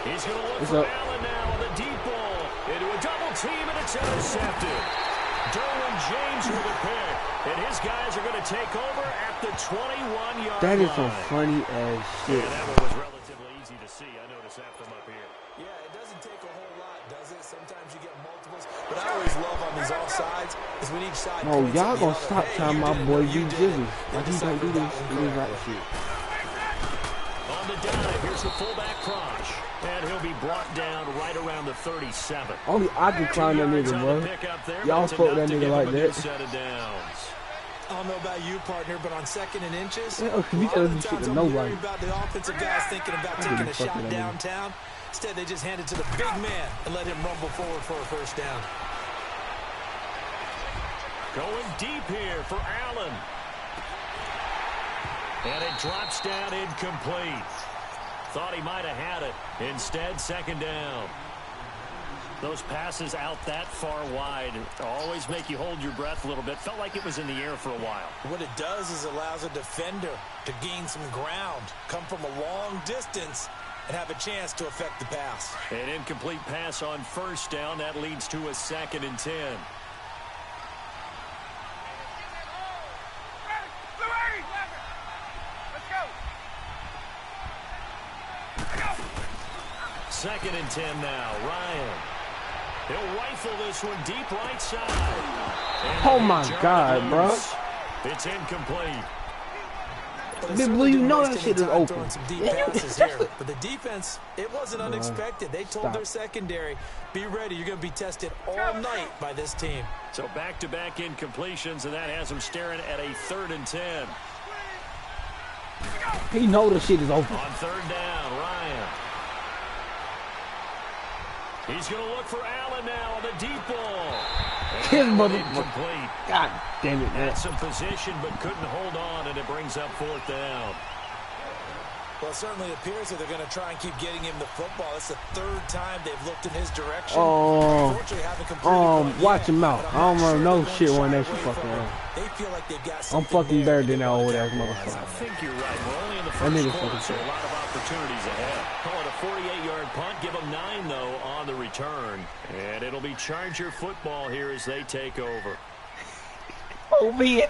He's going to look for Allen now on the deep ball. Into a double team, and it's intercepted. Derwin James with a pick. And his guys are going to take over at the 21-yard line. That is some funny ass shit. Yeah, that one was relatively easy to see. I noticed that from up here. Yeah, it doesn't take a whole lot, does it? Sometimes you get multiples. But I always love on these offsides is when each side. Oh, y'all gonna stop trying my boy you Jizzy. Like he don't do this. He do right shit. On the dive, here's the fullback Crouch. And he'll be brought down right around the 37. Only I can clown that nigga, bro. Y'all fuck that nigga like that. I don't know about you, partner, but on 2nd and inches, yeah, we gotta do shit to nobody. About the offensive guys thinking about taking a shot downtown. Instead, they just hand it to the big man and let him rumble forward for a first down. Going deep here for Allen. And it drops down incomplete. Thought he might have had it. Instead, 2nd down. Those passes out that far wide always make you hold your breath a little bit. Felt like it was in the air for a while. What it does is allows a defender to gain some ground, come from a long distance, and have a chance to affect the pass. An incomplete pass on 1st down. That leads to a 2nd and 10. Second and 10 now. Ryan. He'll rifle this one deep right side. And oh my God, bro. It's incomplete. Big Blue, you know that shit is open. Some deep passes here. But the defense, it wasn't unexpected. They told their secondary, be ready. You're going to be tested all night by this team. So back-to-back incompletions, and that has them staring at a 3rd and 10. He know the shit is open. On 3rd down, Ryan. He's going to look for Allen now on the deep ball. His mother. Incomplete. God damn it, man. Had some position, but couldn't hold on, and it brings up 4th down. Well, it certainly appears that they're going to try and keep getting him the football. It's the 3rd time they've looked in his direction. Watch him out. I don't want no shit when that shit fucking around. They feel like they've got I'm fucking better than that old ass motherfucker. I think you're right. We're only in the first quarter, so a lot of opportunities ahead. Call it a 48-yard punt. Give them 9, though, on the return. And it'll be Charger football here as they take over. Oh, man.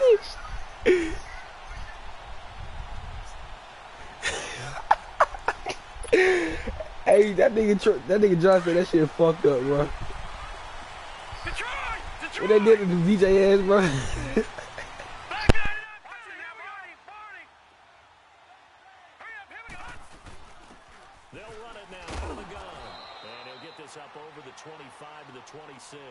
Hey, that nigga John said that shit fucked up, bro. What they did to the DJ ass, bro. They'll run it now from the gun. And he'll get this up over the 25 to the 26.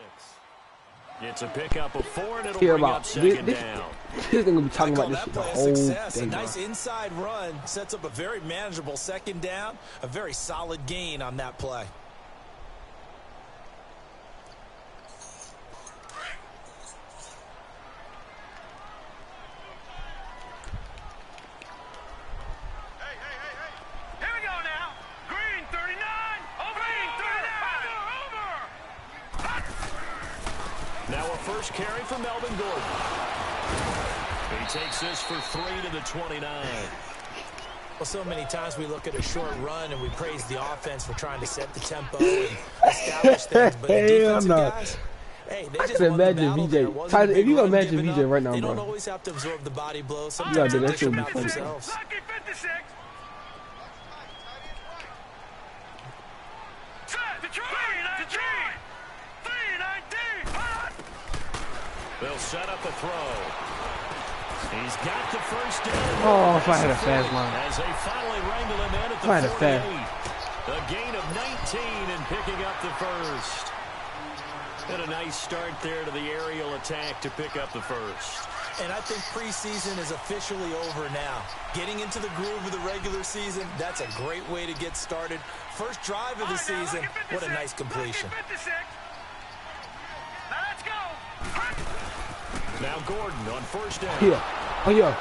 It's a pickup of 4, and it'll bring up 2nd down. This gonna be talking about this shit the whole day. A nice inside run sets up a very manageable 2nd down. A very solid gain on that play. First carry for Melvin Gordon. He takes this for 3 to the 29. Well, so many times we look at a short run and we praise the offense for trying to set the tempo and establish things. But the defensive guys, hey, they just won the battle there. Tyler, if you gonna imagine VJ right now, they bro. don't always have to absorb the body blow. Sometimes they dish them out themselves. They'll set up a throw. He's got the first down. Oh, if I had a fast line. As they finally wrangle him in at the 48. A gain of 19 and picking up the first. And a nice start there to the aerial attack to pick up the first. And I think preseason is officially over now. Getting into the groove of the regular season, that's a great way to get started. First drive of the season, what a nice completion. Now Gordon on first down. Yeah. Oh, yeah.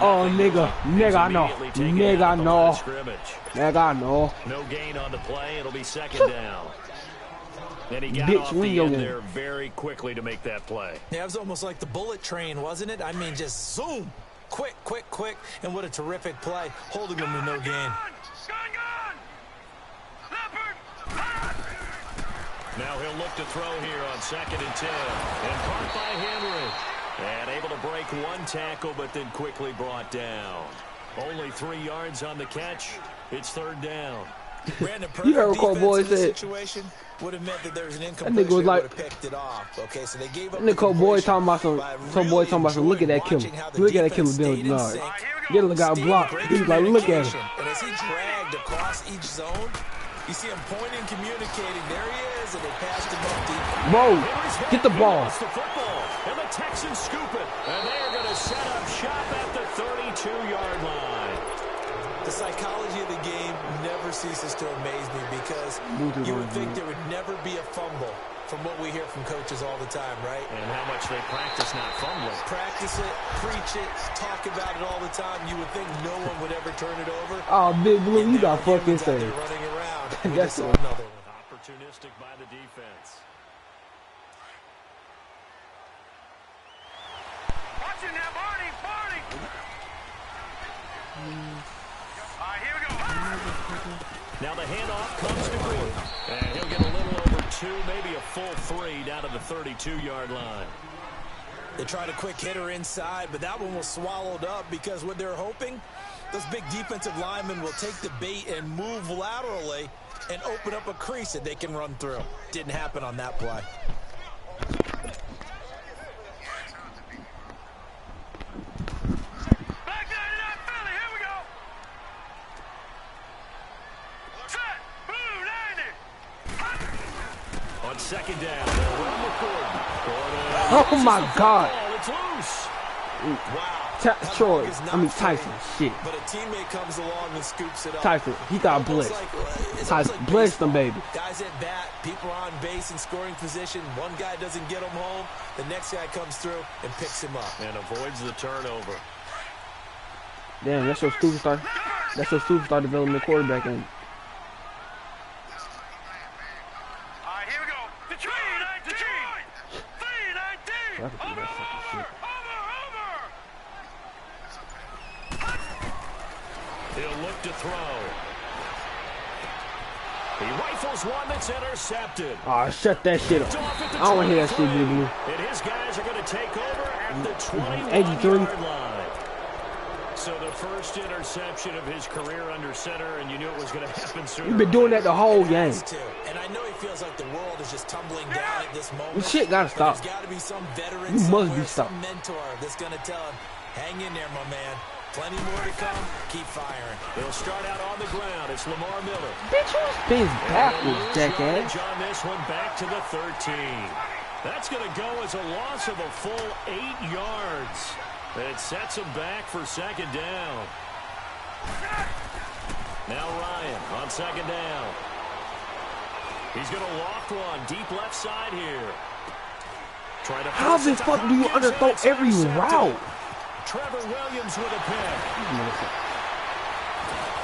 Oh, nigga. Nigga, I know. Nigga, I know. Nigga, I know. No gain on the play. It'll be 2nd down. And he got off the end there very quickly to make that play. Yeah, it was almost like the bullet train, wasn't it? I mean, just zoom. Quick, quick, quick. And what a terrific play. Holding them with no gain. Now he'll look to throw here on 2nd and 10. And caught by Henry. And able to break one tackle, but then quickly brought down. Only 3 yards on the catch. It's 3rd down. Brandon, you heard what Cole Boy said. Situation would have meant that there's an that nigga was like, picked it off. Okay, so they gave up that Cole Boy talking about some, look at that killer. Look at that killer Bill Bernard. Get the guy blocked. He's like, look at him. And as he dragged across each zone, you see him pointing, communicating. There he is, and they passed him up deep. Whoa, get the ball. The football, and the Texans scoop it. And they're going to set up shop at the 32-yard line. The psychology of the game never ceases to amaze me because you would think there would never be a fumble from what we hear from coaches all the time, right? And how much they practice not fumbling. Practice it, preach it, talk about it all the time. You would think no one would ever turn it over. Oh, Big Blue, you got fucking saved. Running around. That's another one. Opportunistic by the defense. Watching that, Barney. Here we go. Now the handoff comes to Gordon. And he'll get a little over 2, maybe a full 3 down to the 32-yard line. They tried a quick hitter inside, but that one was swallowed up because what they're hoping, those big defensive linemen will take the bait and move laterally and open up a crease that they can run through. Didn't happen on that play. On 2nd down, run with Gordon. Oh my God. It's loose. Wow. Tyson. Shit. But a teammate comes along and scoops it up. Tyson, he got blessed. Tyson, bless them, baby. Guys at bat, people are on base in scoring position. One guy doesn't get him home. The next guy comes through and picks him up. And avoids the turnover. Damn, that's your superstar. That's your superstar development quarterback. And Here we go. Detroit. Over. He'll look to throw. He rifles one that's intercepted. Oh, shut that shit up. I don't want to hear that shit, Big Blue. And his guys are going to take over at the 81-yard line. So the first interception of his career under center, and you knew it was going to happen sooner. You've been doing that the whole game. And I know he feels like the world is just tumbling down at this moment. This shit gotta stop. There's got to be some veteran, you must be stopped. some mentor that's going to tell him, hang in there, my man. Plenty more to come. Keep firing. They'll start out on the ground. It's Lamar Miller. Bitch, you spins backwards, jackass. On this one, back to the 13. That's going to go as a loss of a full 8 yards. It sets him back for 2nd down. Now Ryan on 2nd down. He's going to loft one deep left side here. How the fuck do you underthrow every route? Trevor Williams with a pick.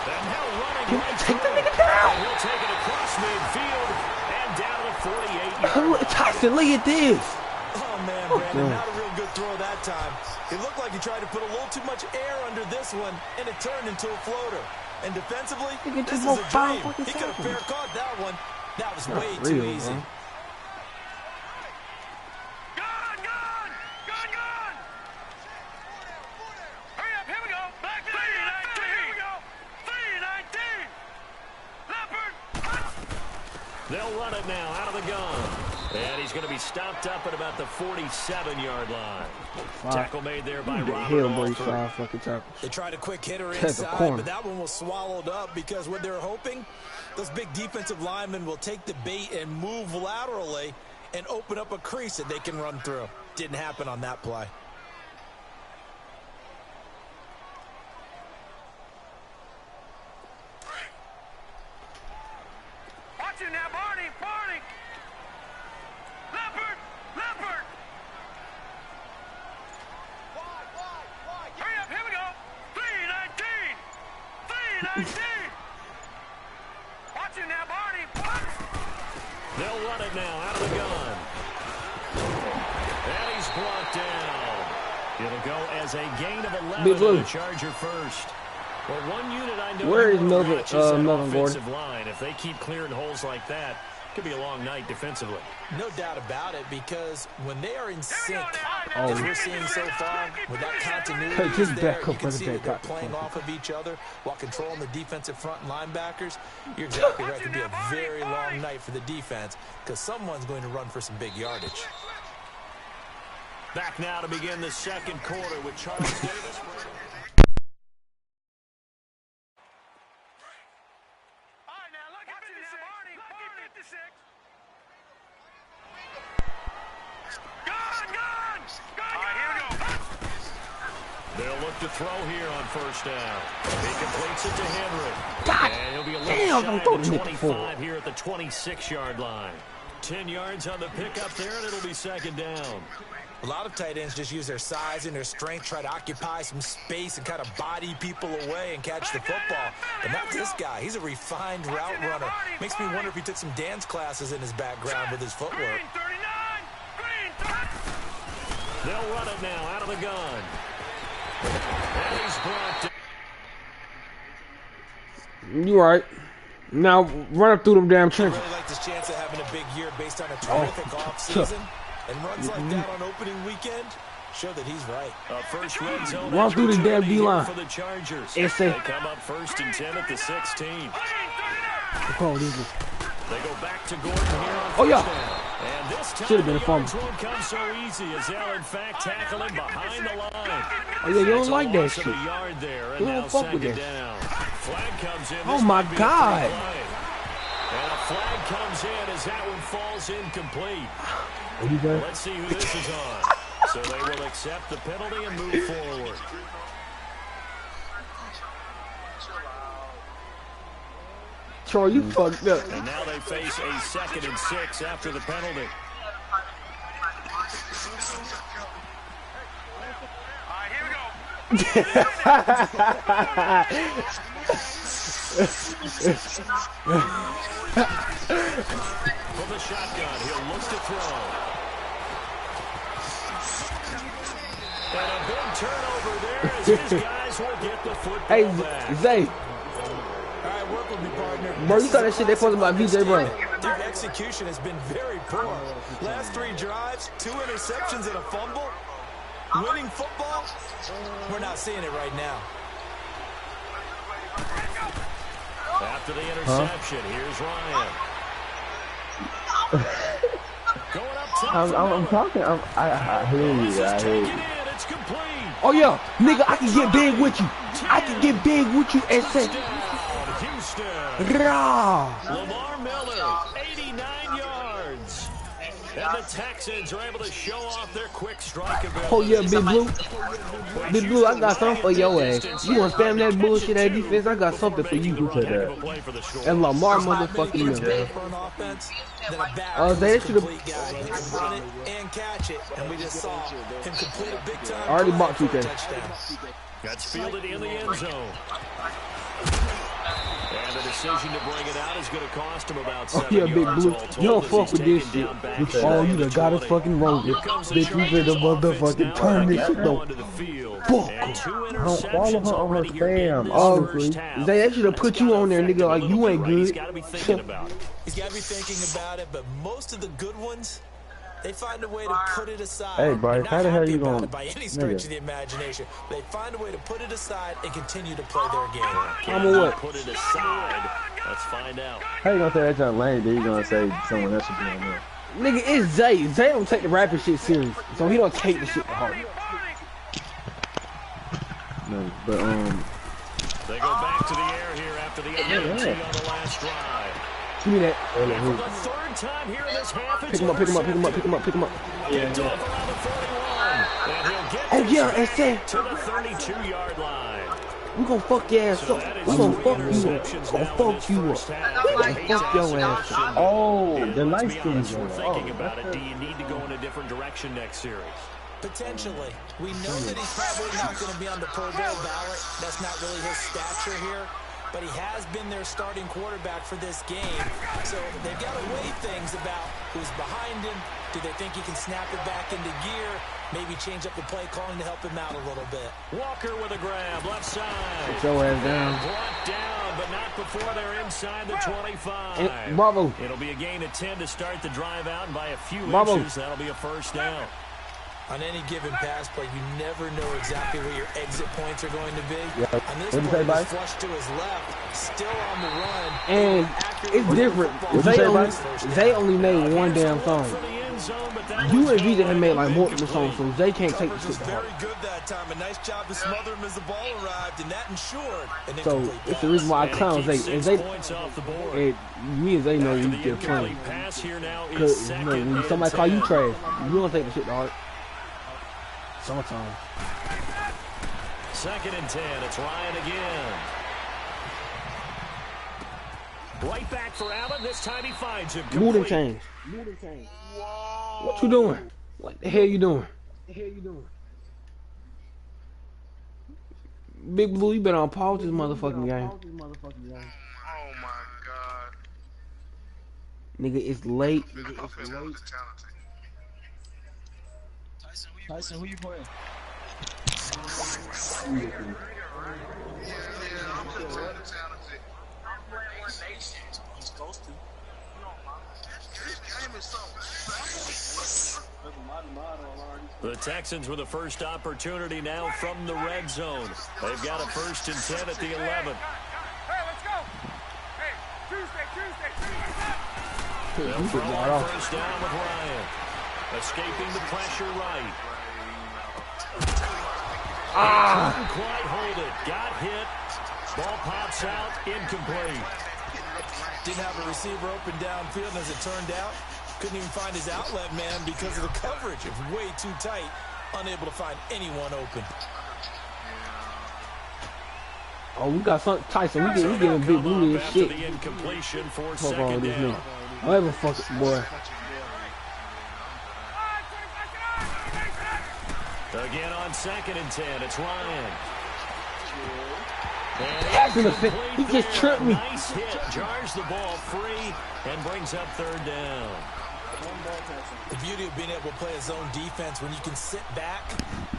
And now running right take the through. nigga down. And he'll take it across midfield and down to the 48-yard. Tyson, look at this. Oh, man, Brandon, not a real good throw that time. It looked like he tried to put a little too much air under this one, and it turned into a floater. And defensively, this is a dream. He could have fair caught that one. That was way too easy. Gone. Hurry up, here we go. Back to 319. Here we go. 319. Leopard. They'll run it now out of the gun. And he's going to be stopped up at about the 47-yard line. Tackle made there by Robert. They tried a quick hitter inside, but that one was swallowed up because what they're hoping, those big defensive linemen will take the bait and move laterally and open up a crease that they can run through. Didn't happen on that play. Watch it now, Barney. Leopard. Hurry up, here we go. 319. Watch it now, Barney. They'll run it now out of the gun. And he's brought down. It'll go as a gain of 11 to the Charger first. Well, one unit I know where is Melvin Gordon? line. If they keep clearing holes like that, Could be a long night defensively. No doubt about it, because when they are in sync, as we're seeing so far, with that continuity there, you can see that they're playing off of each other while controlling the defensive front and linebackers. You're exactly right. It could be a very long night for the defense because someone's going to run for some big yardage. Back now to begin the second quarter with Charles Davis. They'll look to throw here on first down. He completes it to Henry. God, and he'll be a little damn, shy of the 25 here at the 26-yard line. 10 yards on the pickup there, and it'll be second down. A lot of tight ends just use their size and their strength, try to occupy some space and kind of body people away and catch the football. But not this guy. He's a refined route runner. Makes me wonder if he took some dance classes in his background with his footwork. They'll run it now out of the gun. And he's brought down. You right. Now run up through them damn trenches. I really like his chance of having a big year based on a terrific offseason. And runs like that on opening weekend show that he's right. First red zone. Run through the damn D-line. For the Chargers. They come up first and 10 at the 16. Oh, this is... They go back to Gordon here on oh, yeah. down. And this time should have been a fumble. Won't come so easy as they'll in fact tackle him behind the line. Oh yeah, you don't like that shit. You don't fuck with that. Flag comes in. Oh my God. And a flag comes in as that one falls incomplete. Let's see who this is on. So they will accept the penalty and move forward. Troy, you fucked up. And now they face a 2nd and 6 after the penalty. From the shotgun, he'll look to throw. And a big turnover there as his guys will get the football back. Zay. All right, work with me, partner. Bro, you thought that shit they posted about VJ, bro. Their execution has been very poor. Last 3 drives, 2 interceptions and a fumble. Winning football, we're not seeing it right now. After the interception, here's Ryan. Going up top. I'm talking. I hear you. I hear you. It's complete. Oh yeah, nigga, I can get big with you. I can get big with you and say, rah. Lamar Miller, 89 yards. And the Texans are able to show off their quick strike ability. Oh yeah, Big Blue. Big Blue, I got something for your ass. You want to spam that bullshit at defense? I got something for you. And Lamar motherfucking Miller. They should have. And catch it, and we just saw him complete a big time. I already bought 2K. That's fielded in the end zone. And the decision to bring it out is going to cost him about 7 yeah, Big yards. Blue. You don't fuck with this shit. Oh, you done got us fucking wrong. Bitch, you better motherfucking turn this shit though. Fuck. Don't follow her on her spam. Obviously. They should have put you on there, nigga, like you ain't good. He's got to be thinking about it. He's got to be thinking about it, but most of the good ones, they find a way to put it aside. Hey, Bryce, how the hell you going? By any stretch of the imagination, they find a way to put it aside and continue to play their game. I'm a what? Put it aside. Let's find out. How you gonna say that's on lane? Then you gonna say someone else should be on there? Nigga, it's Zay. Zay don't take the rapping shit serious, so he don't take the shit to heart. No, but They go back to the air here after the INT on the last drive. Give me that. For the 3rd time here in this half, Pick him up, pick him up, pick him up, pick him up, pick him up. Get off around the 41. And he'll get Oh yeah, it's that. to the 32-yard line. We gon' fuck your ass up. We gon' fuck you up. Gonna fuck you up. We gon' fuck your ass up. oh, the light We're skin. thinking about it. Do you need to go in a different direction next series? Potentially. We know that he's probably not going to be on the Pro Bowl ballot. That's not really his stature here. But he has been their starting quarterback for this game. So they've got to weigh things about who's behind him Do they think he can snap it back into gear? Maybe change up the play calling to help him out a little bit. Walker with a grab, left side. Get your ass down. Brought down, but not before they're inside the 25. And Bravo. It'll be a gain of 10 to start the drive out, and by a few Bravo. inches, that'll be a first down. On any given pass play, you never know exactly where your exit points are going to be. Yeah. On this play, he's flushed to his left, still on the run. And it's different. They only made one damn song. You and VJ have made like multiple songs, so they can't take the shit to heart. Very good that time. A nice job to smother him as the ball arrived, and that ensured an So incomplete it's the pass. reason why I clown Zay. And Zay, Points off the board. and me and Zay know we get funny. Pass here now is Cause you know, second when somebody and call you 10. trash, you don't take the shit to heart. Sometimes. Second and 10. It's Ryan again. Right back for Allen. This time he finds him. Move and Complete. change. What you doing? What the hell you doing? Big Blue, you better on pause this motherfucking game. Oh my God. Nigga, it's late. Tyson, who you playing? The Texans with the first opportunity now from the red zone. They've got a 1st and 10 at the 11. Hey, let's go. Hey, Tuesday. They'll throw on first down with Ryan. Escaping the pressure right. Couldn't quite hold it. Got hit. Ball pops out. Incomplete. Didn't have a receiver open downfield, and as it turned out, couldn't even find his outlet man because of the coverage. It was way too tight, unable to find anyone open. Oh, we got some Tyson. We getting Big Blue and shit. The incompletion for Fuck all second this down. nigga. Whatever, fuck it, boy. Again on 2nd and 10. It's Ryan. Pass in the face. He just tripped me. Nice hit. Jars the ball free and brings up 3rd down. The beauty of being able to play a zone defense when you can sit back.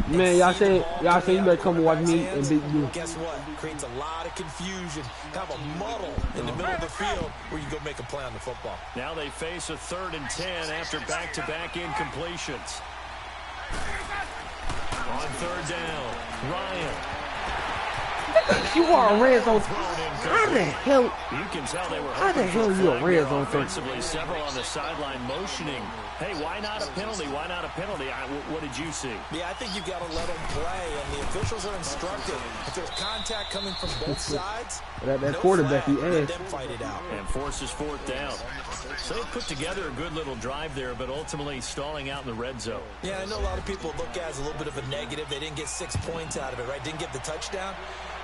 Man, y'all saying you better come and watch me and Big Blue. Guess what? Creates a lot of confusion, kind of a muddle in the middle of the field where you go make a play on the football. Now they face a 3rd and 10 after back-to-back incompletions. On 3rd down, Ryan. You are a red zone. How the hell? You can tell they were How the hell you a red zone thing? offensively. Several on the sideline motioning. Hey, why not a penalty? Why not a penalty? What did you see? Yeah, I think you've got to let them play, and the officials are instructed. If there's contact coming from both sides, That no quarterback, flag. he Let ass. them fight it out. And forces 4th down. So they put together a good little drive there, but ultimately stalling out in the red zone. Yeah, I know a lot of people look at it as a little bit of a negative. They didn't get 6 points out of it, right? Didn't get the touchdown.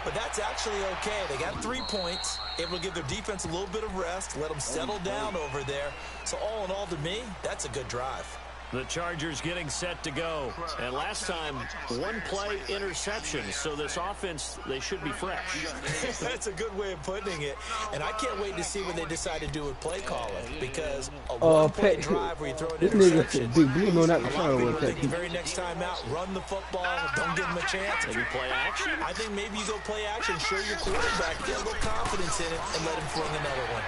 But that's actually okay. They got 3 points, able to give their defense a little bit of rest, let them settle down over there. So all in all, to me, that's a good drive. The Chargers getting set to go. And last time, 1 play interception. So this offense, they should be fresh. That's a good way of putting it. And I can't wait to see what they decide to do with play calling. Because a one-play Pat, drive where you throw an this interception, nigga Big Blue know not to a lot try of to people work that. think the very next time out, run the football, don't give them a chance. Maybe play action. I think maybe you go play action, show your quarterback, get a little confidence in it, and let him fling another one.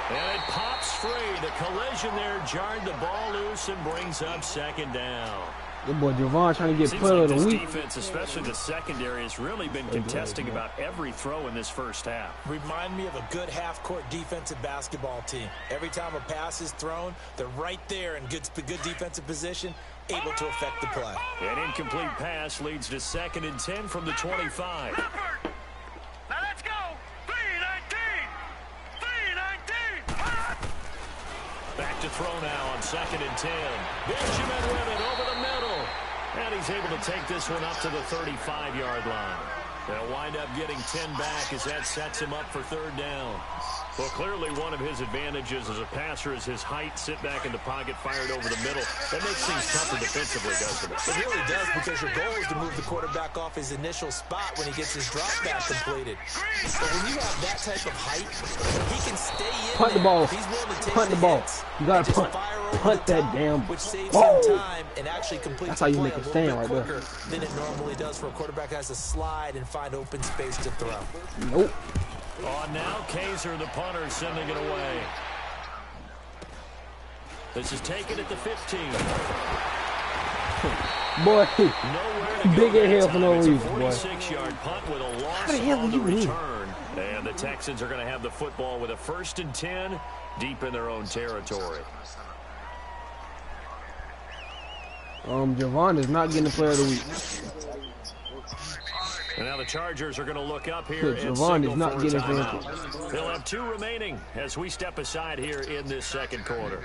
And it pops free. The collision there jarred the ball loose and brings up 2nd down. That boy Javon trying to get Seems player like of the this week. defense, especially the secondary, has really been contesting about every throw in this first half. Remind me of a good half-court defensive basketball team. Every time a pass is thrown, they're right there in good defensive position, able to affect the play. An incomplete pass leads to 2nd and 10 from the 25. Now let's go. 3-19. Back to throw now on 2nd and 10. Benjamin with it over the middle. And he's able to take this one up to the 35-yard line. They'll wind up getting 10 back as that sets him up for 3rd down. Well, clearly one of his advantages as a passer is his height. Sit back in the pocket, fired over the middle. That makes things tougher defensively, doesn't it? It really does, because your goal is to move the quarterback off his initial spot when he gets his drop back completed. But when you have that type of height, he can stay in punt the ball. He's willing to take Punt the ball. You gotta punt that damn which saves ball. some time and actually completes That's how you the play make a a stand little right bit there. quicker than it normally does for a quarterback that has to slide and find open space to throw. Nope. Oh, now Kaiser, the punter, sending it away. This is taken at the 15. Boy, big hell for no reason, boy. 46-yard punt with a loss How the hell on did the you win? return. And the Texans are going to have the football with a 1st and 10 deep in their own territory. Javon is not getting the player of the week. And now the Chargers are going to look up here. Javon is not getting fancy. They'll have 2 remaining as we step aside here in this second quarter.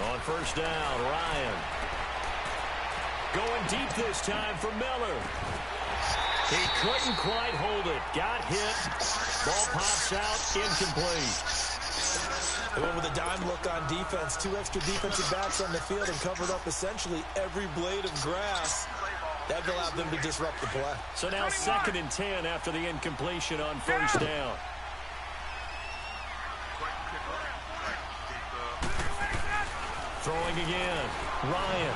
On first down, Ryan. Going deep this time for Miller. He couldn't quite hold it. Got hit. Ball pops out. Incomplete. They went with a dime look on defense. 2 extra defensive backs on the field and covered up essentially every blade of grass. That allowed them to disrupt the play. So now 2nd and 10 after the incompletion on first down. Throwing again. Ryan.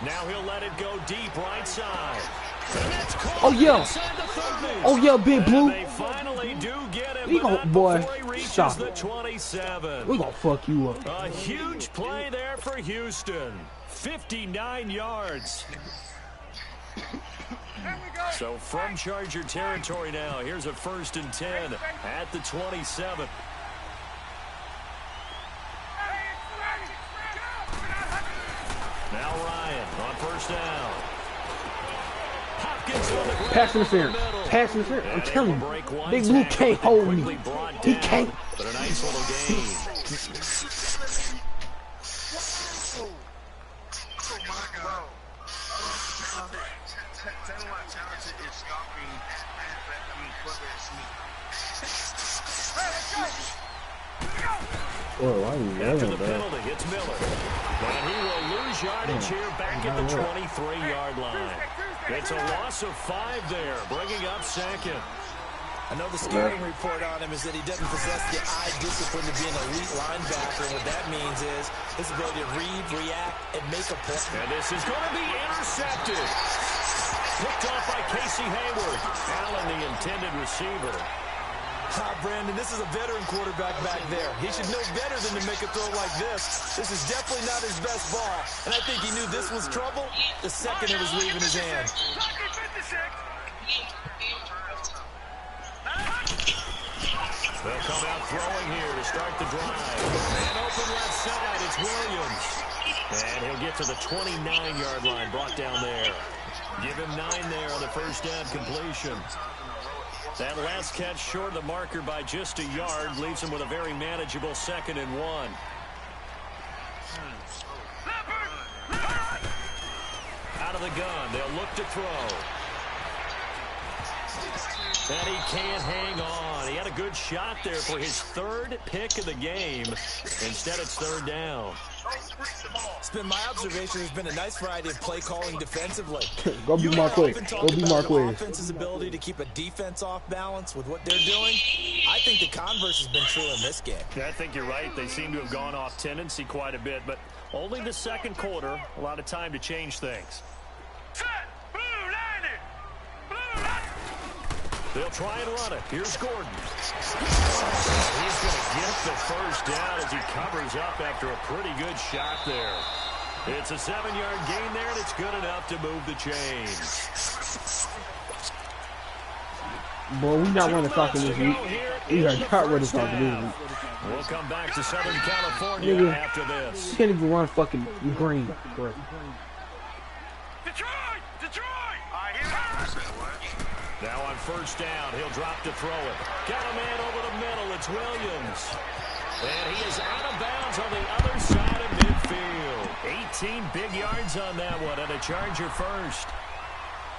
Now he'll let it go deep right side. Oh yeah. Oh yeah, Big Blue. They finally do get him. We gon' boy, stop the it. 27. We gonna fuck you up. A huge play there for Houston. 59 yards. So from Charger territory now, here's a 1st and 10 at the 27. Now Ryan on first down. Hopkins on the ground. Pass interference. Pass interference. I'm telling you, Big Blue can't hold me. He can't. But a nice little gain. Boy, why are you After yelling, the bro? penalty, it's Miller. And he will lose yardage here back at the 23-yard line. It's a loss of 5 there, bringing up 2nd. I know the scouting report on him is that he doesn't possess the eye discipline to be an elite linebacker. And what that means is his ability to read, react, and make a play. And this is going to be intercepted. Picked off by Casey Hayward. Allen, the intended receiver. Brandon, this is a veteran quarterback back there. He should know better than to make a throw like this. This is definitely not his best ball. And I think he knew this was trouble the second it was leaving his hand. They'll come out throwing here to start the drive. And open left side, it's Williams. And he'll get to the 29-yard line, brought down there. Give him 9 there on the first down completion. That last catch short of the marker by just a yard leaves him with a very manageable 2nd and 1. Out of the gun, they'll look to throw. And he can't hang on. He had a good shot there for his 3rd pick of the game. Instead, it's 3rd down. It's been my observation there's been a nice variety of play calling defensively. Go be Marquez. Go be Marquez. Offense's ability to keep a defense off balance with what they're doing. I think the converse has been true in this game. Yeah, I think you're right. They seem to have gone off tendency quite a bit, but only the second quarter. A lot of time to change things. They'll try and run it. Here's Gordon. He's going to get the first down as he covers up after a pretty good shot there. It's a 7-yard gain there, and it's good enough to move the chains. Boy, we not running soccer this week. We are not running soccer this week. We'll come back to Southern California after this. You can't even run fucking green. Correct. Detroit! Detroit! I hear Now on first down, he'll drop to throw it. Got a man over the middle. It's Williams. And he is out of bounds on the other side of midfield. 18 big yards on that one, and a Charger first.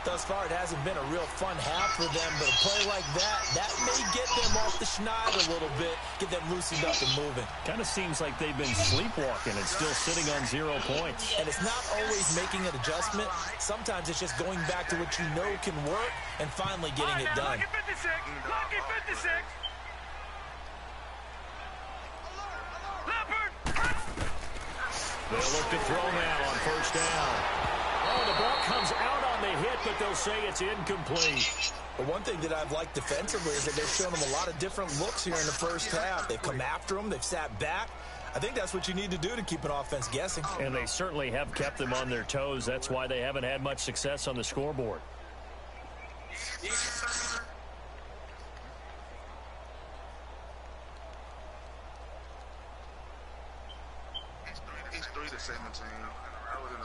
Thus far, it hasn't been a real fun half for them, but a play like that may get them off the schneid a little bit, get them loosened up and moving. Kind of seems like they've been sleepwalking and still sitting on 0 points. And it's not always making an adjustment. Sometimes it's just going back to what you know can work and finally getting it done. Lucky 56. Lucky 56. Leopard. They'll look to throw now on first down. Oh, the ball comes out on the hit, but they'll say it's incomplete. But one thing that I've liked defensively is that they've shown them a lot of different looks here in the first half. They've come after them. They've sat back. I think that's what you need to do to keep an offense guessing. And they certainly have kept them on their toes. That's why they haven't had much success on the scoreboard.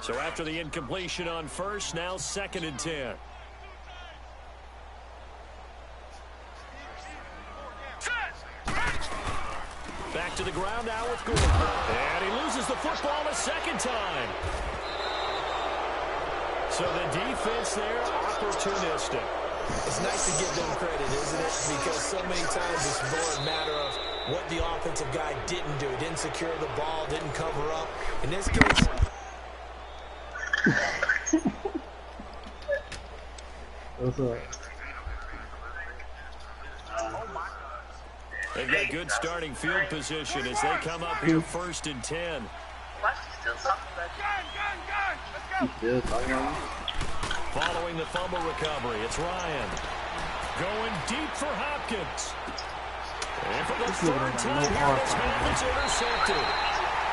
So after the incompletion on first, now 2nd and 10. Back to the ground now with Gordon. And he loses the football a second time. So the defense there, opportunistic. It's nice to give them credit, isn't it? Because so many times it's more a matter of what the offensive guy didn't do. Didn't secure the ball, didn't cover up. In this case... What's up? They've got good starting field position as they come up here 1st and 10. Still talking on me? Following the fumble recovery, it's Ryan. Going deep for Hopkins. And for the 3rd time here this half, it's intercepted.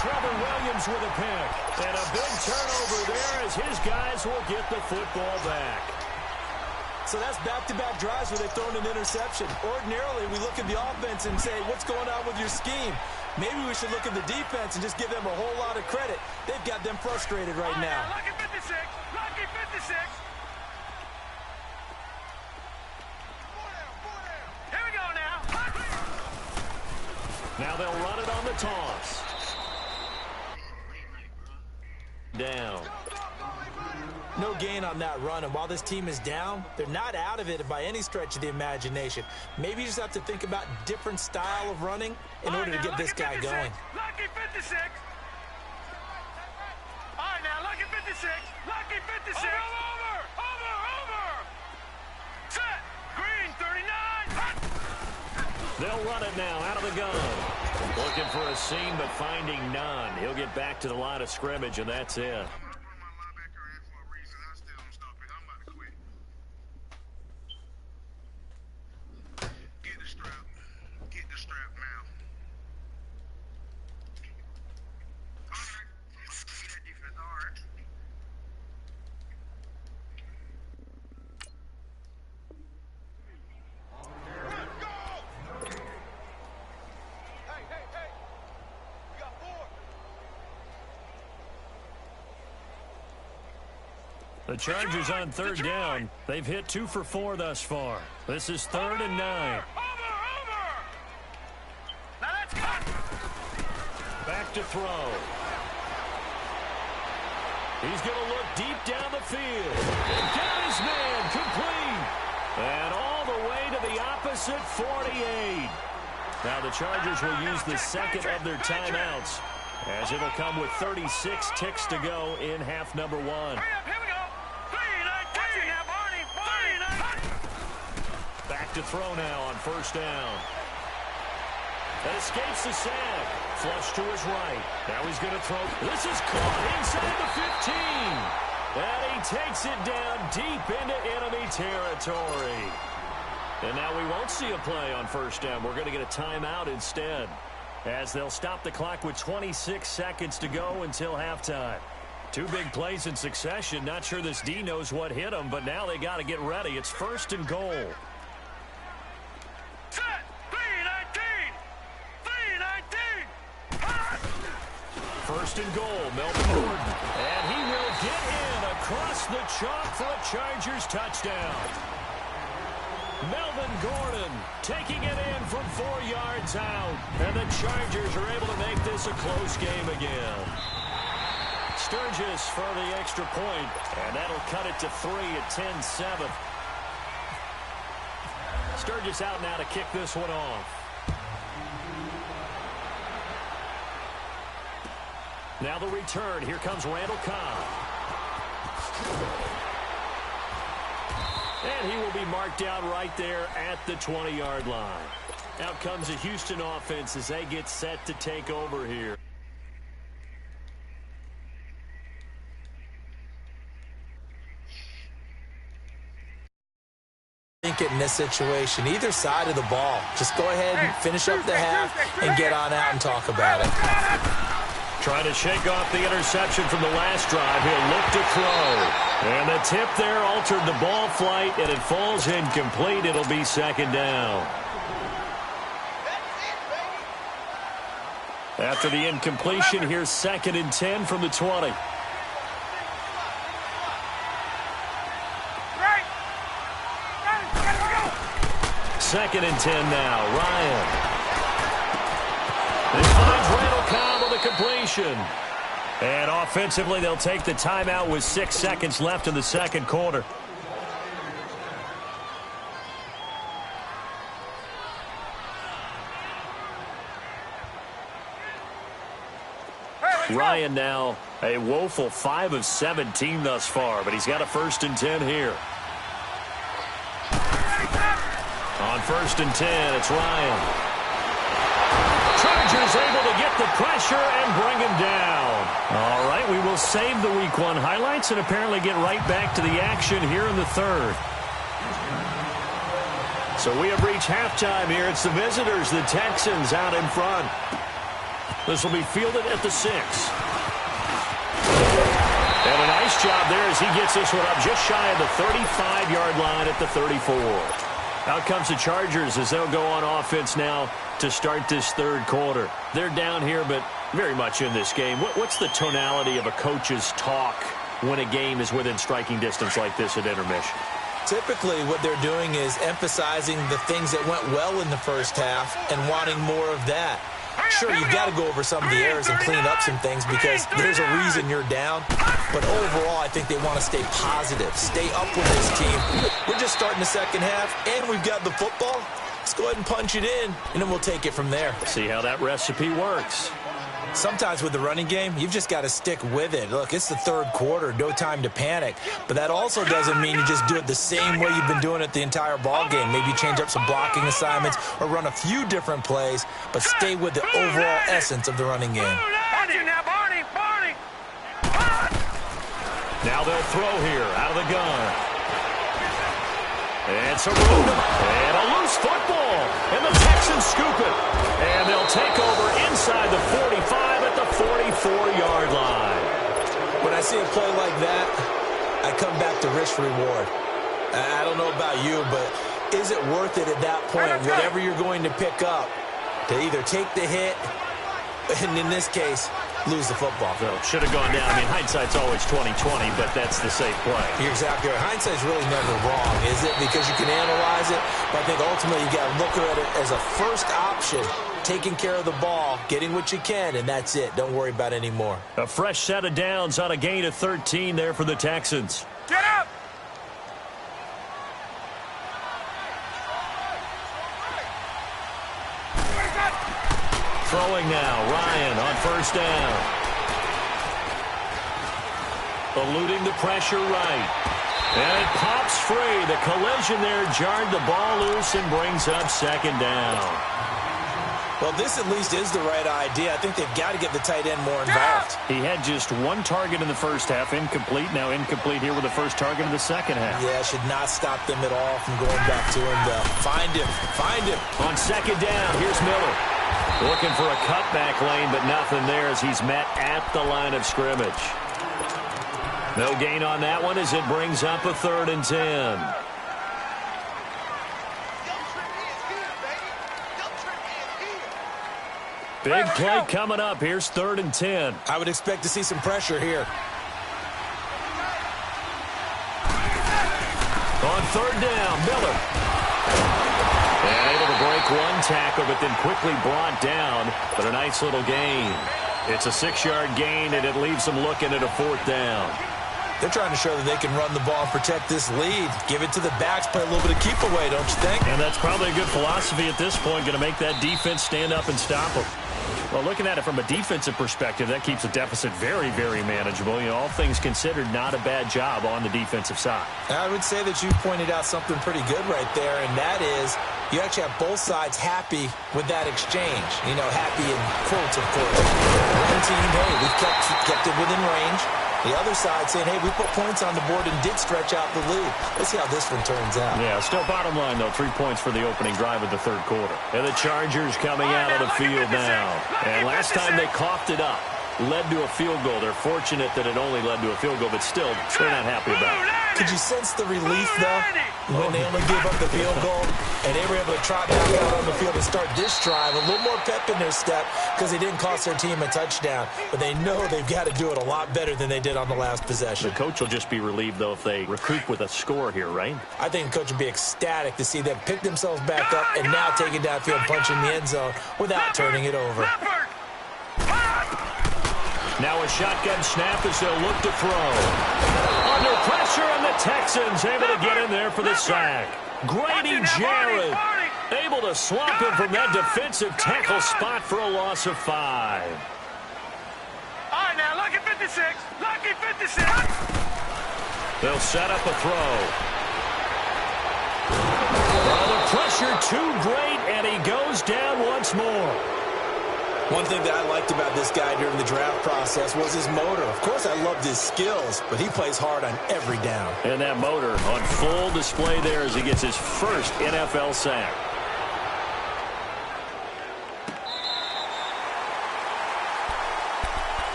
Trevor Williams with a pick. And a big turnover there as his guys will get the football back. So that's back-to-back drives where they've thrown an interception. Ordinarily, we look at the offense and say, what's going on with your scheme? Maybe we should look at the defense and just give them a whole lot of credit. They've got them frustrated right now. Lucky 56. Lucky 56. Here we go now. Now they'll run it on the toss. Down. No gain on that run, and while this team is down, they're not out of it by any stretch of the imagination. Maybe you just have to think about different style of running in order to get this guy going. Lucky 56. All right, now, lucky 56. Lucky 56. Over. Set. Green 39. They'll run it now out of the gun. Looking for a seam, but finding none. He'll get back to the line of scrimmage, and that's it. The Chargers on 3rd down. They've hit 2 for 4 thus far. This is 3rd and 9. Over. Now let's go. Back to throw. He's going to look deep down the field. And got his man complete. And all the way to the opposite 48. Now the Chargers will use the second of their timeouts, as it'll come with 36 ticks to go in half number 1. Hurry up, here we go. 3-19. Now, Barney. Back to throw now on first down. That escapes the sack. Flush to his right. Now he's going to throw. This is caught inside the 15. And he takes it down deep into enemy territory. And now we won't see a play on first down. We're going to get a timeout instead, as they'll stop the clock with 26 seconds to go until halftime. 2 big plays in succession. Not sure this D knows what hit them, but now they got to get ready. It's 1st and goal. Set. 3-19. 1st and goal, Melvin Gordon. And he will get in across the chalk for a Chargers touchdown. Melvin Gordon taking it in from 4 yards out. And the Chargers are able to make this a close game again. Sturgis for the extra point, and that'll cut it to 3 at 10-7. Sturgis out now to kick this one off. Now the return. Here comes Randall Cobb. And he will be marked down right there at the 20-yard line. Out comes the Houston offense as they get set to take over here. In this situation, either side of the ball, just go ahead and finish up the half and get on out and talk about it. Trying to shake off the interception from the last drive. He'll look to throw. And the tip there altered the ball flight, and it falls incomplete. It'll be second down. After the incompletion, here's 2nd and 10 from the 20. Second and 10 now. Ryan. This finds Randall Cobb with a completion. And offensively, they'll take the timeout with 6 seconds left in the second quarter. Ryan now a woeful 5 of 17 thus far, but he's got a 1st and 10 here. On 1st and 10, it's Ryan. Chargers able to get the pressure and bring him down. All right, we will save the Week 1 highlights and apparently get right back to the action here in the 3rd. So we have reached halftime here. It's the visitors, the Texans, out in front. This will be fielded at the 6. And a nice job there as he gets this one up just shy of the 35-yard line at the 34. Out comes the Chargers as they'll go on offense now to start this 3rd quarter. They're down here, but very much in this game. What's the tonality of a coach's talk when a game is within striking distance like this at intermission? Typically, what they're doing is emphasizing the things that went well in the first half and wanting more of that. Sure, you've got to go over some of the errors and clean up some things because there's a reason you're down. But overall, I think they want to stay positive, stay up with this team. We're just starting the second half, and we've got the football. Let's go ahead and punch it in, and then we'll take it from there. See how that recipe works. Sometimes with the running game, you've just got to stick with it. Look, it's the 3rd quarter, no time to panic. But that also doesn't mean you just do it the same way you've been doing it the entire ball game. Maybe change up some blocking assignments or run a few different plays, but stay with the overall essence of the running game. Now they'll throw here out of the gun. And it's a and a loose football. And the Texans scoop it. And they'll take over inside the 45 at the 44-yard line. When I see a play like that, I come back to risk-reward. I don't know about you, but is it worth it at that point, whatever you're going to pick up, to either take the hit, and in this case, lose the football? So should have gone down. I mean, hindsight's always 20/20, but that's the safe play. You're exactly right. Hindsight's really never wrong, is it? Because you can analyze it, but I think ultimately you got to look at it as a first option, taking care of the ball, getting what you can, and that's it. Don't worry about any more. A fresh set of downs on a gain of 13 there for the Texans. Get up! Throwing now, Ryan on 1st down. Eluding the pressure right. And it pops free. The collision there jarred the ball loose and brings up 2nd down. Well, this at least is the right idea. I think they've got to get the tight end more involved. He had just 1 target in the first half, incomplete. Now incomplete here with the first target in the second half. Yeah, should not stop them at all from going back to him, though. Find him. Find him. On 2nd down, here's Miller. Looking for a cutback lane, but nothing there as he's met at the line of scrimmage. No gain on that one as it brings up a 3rd and 10. Big play coming up. Here's 3rd and 10. I would expect to see some pressure here. On 3rd down, Miller. break one tackle, but then quickly brought down. But a nice little gain. It's a 6-yard gain, and it leaves them looking at a 4th down. They're trying to show that they can run the ball and protect this lead. Give it to the backs, play a little bit of keep away, don't you think? And that's probably a good philosophy at this point, going to make that defense stand up and stop them. Well, looking at it from a defensive perspective, that keeps the deficit very, very manageable. You know, all things considered, not a bad job on the defensive side. I would say that you pointed out something pretty good right there, and that is you actually have both sides happy with that exchange. You know, happy in quotes, of course. One team, hey, we've kept it within range. The other side saying, hey, we put points on the board and did stretch out the lead. Let's see how this one turns out. Yeah, still bottom line, though, 3 points for the opening drive of the 3rd quarter. And the Chargers coming out of the field now. And last time they coughed it up, led to a field goal. They're fortunate that it only led to a field goal, but still, they're not happy about it. Could you sense the relief, though, when they only gave up the field goal and they were able to trot back out on the field and start this drive? A little more pep in their step because they didn't cost their team a touchdown. But they know they've got to do it a lot better than they did on the last possession. The coach will just be relieved, though, if they recoup with a score here, right? I think the coach would be ecstatic to see them pick themselves back up and now take it downfield and punch in the end zone without turning it over. Now a shotgun snap as they'll look to throw. Under pressure, and the Texans able to get in there for the sack. Grady Jarrett able to swamp him from that defensive tackle spot for a loss of 5. All right, now, lucky 56. Lucky 56. They'll set up a throw. Well, the pressure too great, and he goes down once more. One thing that I liked about this guy during the draft process was his motor. Of course, I loved his skills, but he plays hard on every down. And that motor on full display there as he gets his first NFL sack.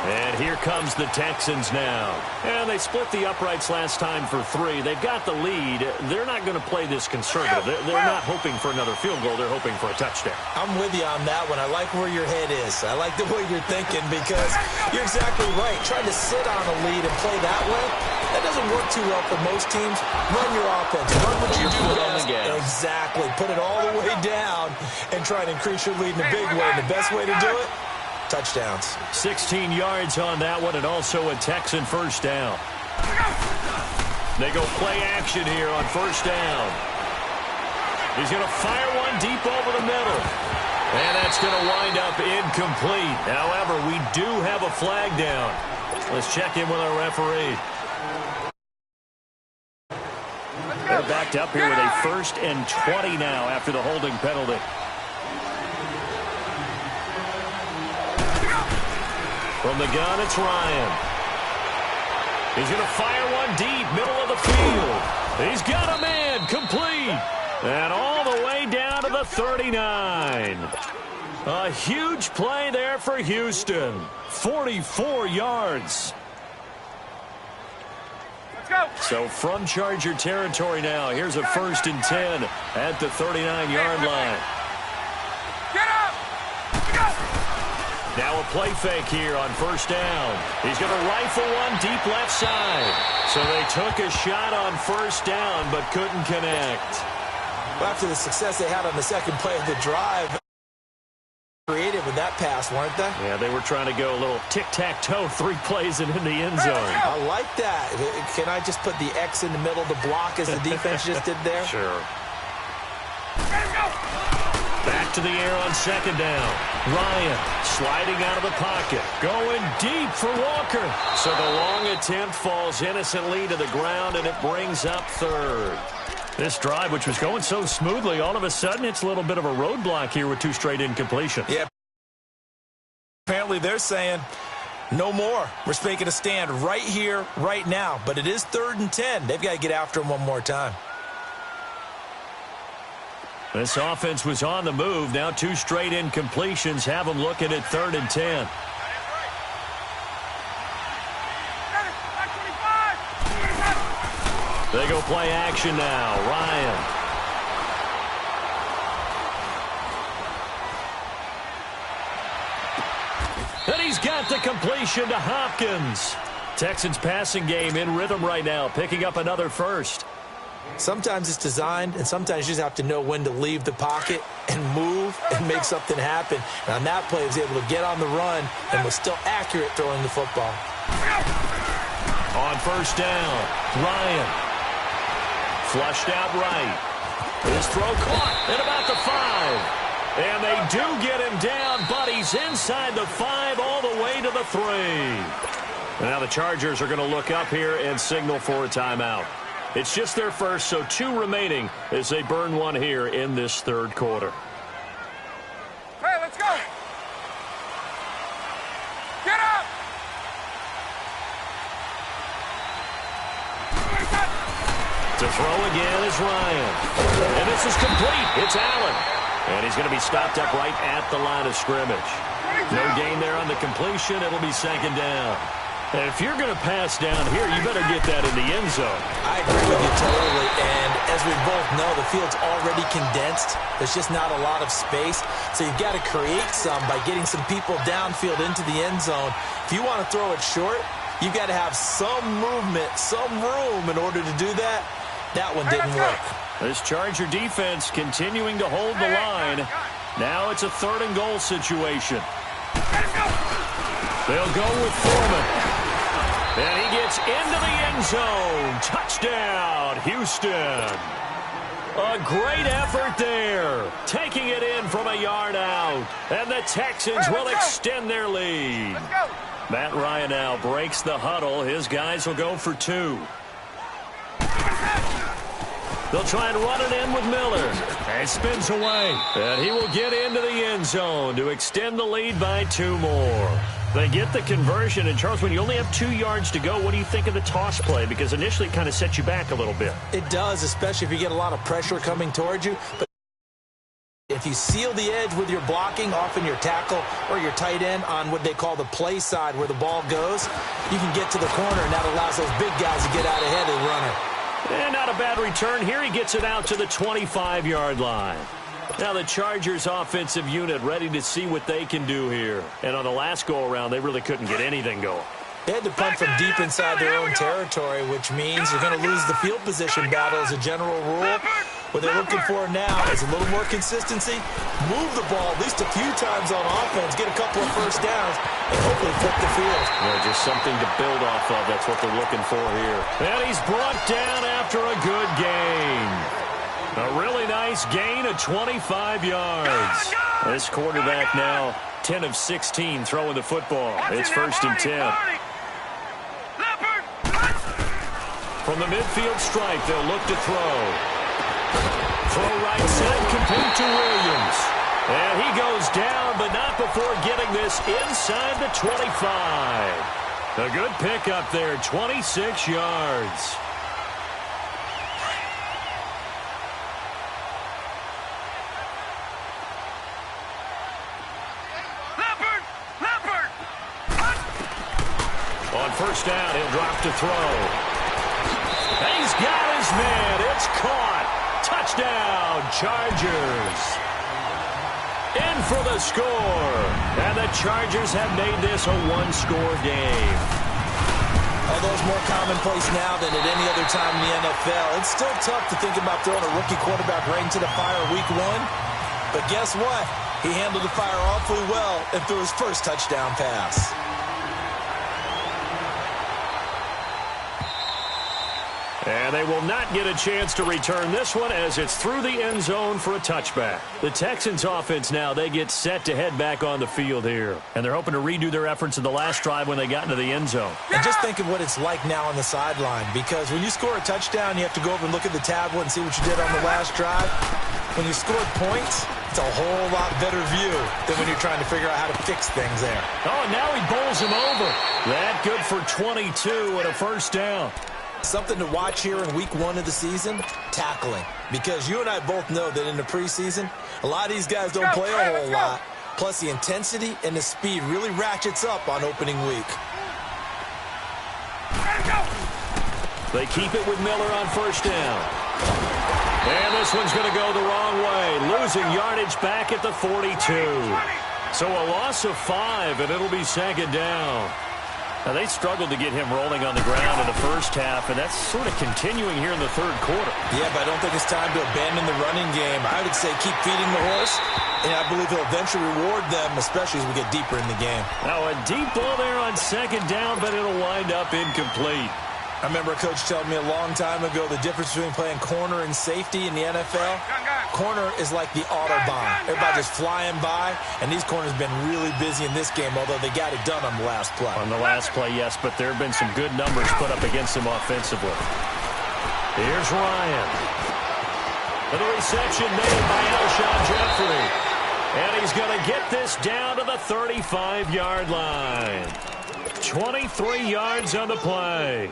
And here comes the Texans now. And they split the uprights last time for 3. They've got the lead. They're not going to play this conservative. They're not hoping for another field goal. They're hoping for a touchdown. I'm with you on that one. I like where your head is. I like the way you're thinking because you're exactly right. Trying to sit on a lead and play that way, that doesn't work too well for most teams. Run your offense. Run what you do best. Exactly. Put it all the way down and try and increase your lead in a big way. And the best way to do it, touchdowns. 16 yards on that one, and also a Texan first down. They go play action here on first down. He's going to fire one deep over the middle. And that's going to wind up incomplete. However, we do have a flag down. Let's check in with our referee. They're backed up here with a 1st and 20 now after the holding penalty. From the gun, it's Ryan. He's going to fire one deep, middle of the field. He's got a man, complete. And all the way down to the 39. A huge play there for Houston. 44 yards. Let's go. So from Charger territory now, here's a 1st and 10 at the 39-yard line. Get up. Go. Now a play fake here on first down. He's going to rifle one deep left side. So they took a shot on first down but couldn't connect. Well, after the success they had on the second play of the drive, creative with that pass, weren't they? Yeah, they were trying to go a little tic-tac-toe, 3 plays and in the end zone. I like that. Can I just put the X in the middle to block as the defense just did there? Sure. Back to the air on second down. Ryan sliding out of the pocket. Going deep for Walker. So the long attempt falls innocently to the ground, and it brings up 3rd. This drive, which was going so smoothly, all of a sudden it's a little bit of a roadblock here with 2 straight incompletions. Yeah. Apparently they're saying no more. We're making a stand right here, right now. But it is 3rd and 10. They've got to get after him one more time. This offense was on the move. Now 2 straight incompletions have them looking at 3rd and 10. They go play action now. Ryan. And he's got the completion to Hopkins. Texans passing game in rhythm right now, picking up another first. Sometimes it's designed, and sometimes you just have to know when to leave the pocket and move and make something happen. And on that play, he was able to get on the run and was still accurate throwing the football. On first down, Ryan. Flushed out right. His throw caught at about the 5. And they do get him down, but he's inside the 5 all the way to the 3. Now the Chargers are going to look up here and signal for a timeout. It's just their first, so 2 remaining as they burn one here in this third quarter. Hey, let's go. Get up. To throw again is Ryan. And this is complete. It's Allen. And he's going to be stopped up right at the line of scrimmage. No gain there on the completion. It'll be second down. And if you're going to pass down here, you better get that in the end zone. I agree with you totally. And as we both know, the field's already condensed. There's just not a lot of space. So you've got to create some by getting some people downfield into the end zone. If you want to throw it short, you've got to have some movement, some room in order to do that. That one didn't work. This Charger defense continuing to hold the line. Now it's a 3rd and goal situation. They'll go with Foreman. And he gets into the end zone. Touchdown, Houston. A great effort there. Taking it in from a yard out. And the Texans will extend their lead. Matt Ryan now breaks the huddle. His guys will go for 2. They'll try and run it in with Miller. And spins away. And he will get into the end zone to extend the lead by 2 more. They get the conversion. And, Charles, when you only have 2 yards to go, what do you think of the toss play? Because initially it kind of set you back a little bit. It does, especially if you get a lot of pressure coming towards you. But if you seal the edge with your blocking, often your tackle or your tight end on what they call the play side where the ball goes, you can get to the corner, and that allows those big guys to get out ahead of the runner. And not a bad return here. He gets it out to the 25-yard line. Now the Chargers offensive unit ready to see what they can do here. And on the last go-around, they really couldn't get anything going. They had to punt from deep inside their own territory, which means you're going to lose the field position battle as a general rule. What they're looking for now is a little more consistency, move the ball at least a few times on offense, get a couple of first downs, and hopefully flip the field. Yeah, just something to build off of. That's what they're looking for here. And he's brought down after a good gain. A really nice gain of 25 yards. This quarterback now 10 of 16 throwing the football. It's 1st and 10. From the midfield stripe, they'll look to throw. Throw right side, complete to Williams. And he goes down, but not before getting this inside the 25. A good pickup there, 26 yards. On first down, he'll drop to throw. And he's got his man. It's caught. Touchdown, Chargers. In for the score. And the Chargers have made this a 1-score game. Although it's more commonplace now than at any other time in the NFL, it's still tough to think about throwing a rookie quarterback right into the fire week 1. But guess what? He handled the fire awfully well and threw his first touchdown pass. And they will not get a chance to return this one as it's through the end zone for a touchback. The Texans offense now, they get set to head back on the field here. And they're hoping to redo their efforts in the last drive when they got into the end zone. And just think of what it's like now on the sideline, because when you score a touchdown, you have to go over and look at the tablet and see what you did on the last drive. When you scored points, it's a whole lot better view than when you're trying to figure out how to fix things there. Oh, and now he bowls him over. That good for 22 and a first down. Something to watch here in week 1 of the season, tackling. Because you and I both know that in the preseason, a lot of these guys don't play a whole lot. Plus, the intensity and the speed really ratchets up on opening week. They keep it with Miller on first down. And this one's going to go the wrong way. Losing yardage back at the 42. So a loss of 5, and it'll be second down. Now, they struggled to get him rolling on the ground in the first half, and that's sort of continuing here in the third quarter. Yeah, but I don't think it's time to abandon the running game. I would say keep feeding the horse, and I believe he'll eventually reward them, especially as we get deeper in the game. Now, a deep ball there on second down, but it'll wind up incomplete. I remember a coach telling me a long time ago the difference between playing corner and safety in the NFL. Corner is like the Autobahn. Everybody just flying by, and these corners have been really busy in this game, although they got it done on the last play. On the last play, yes, but there have been some good numbers put up against them offensively. Here's Ryan. And the reception made by Alshon Jeffrey. And he's going to get this down to the 35-yard line. 23 yards on the play.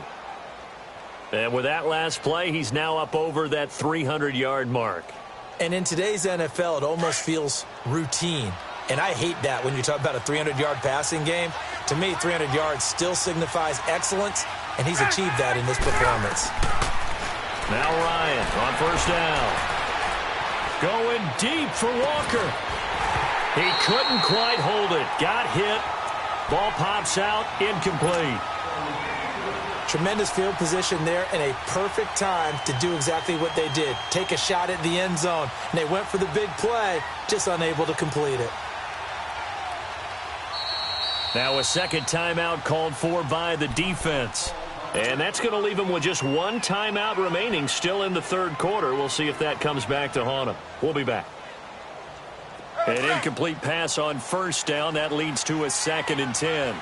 And with that last play, he's now up over that 300-yard mark. And in today's NFL, it almost feels routine. And I hate that when you talk about a 300-yard passing game. To me, 300 yards still signifies excellence, and he's achieved that in this performance. Now Ryan on first down. Going deep for Walker. He couldn't quite hold it. Got hit. Ball pops out. Incomplete. Tremendous field position there and a perfect time to do exactly what they did. Take a shot at the end zone. And they went for the big play, just unable to complete it. Now a second timeout called for by the defense. And that's going to leave them with just one timeout remaining still in the third quarter. We'll see if that comes back to haunt them. We'll be back. An incomplete pass on first down. That leads to a 2nd and 10.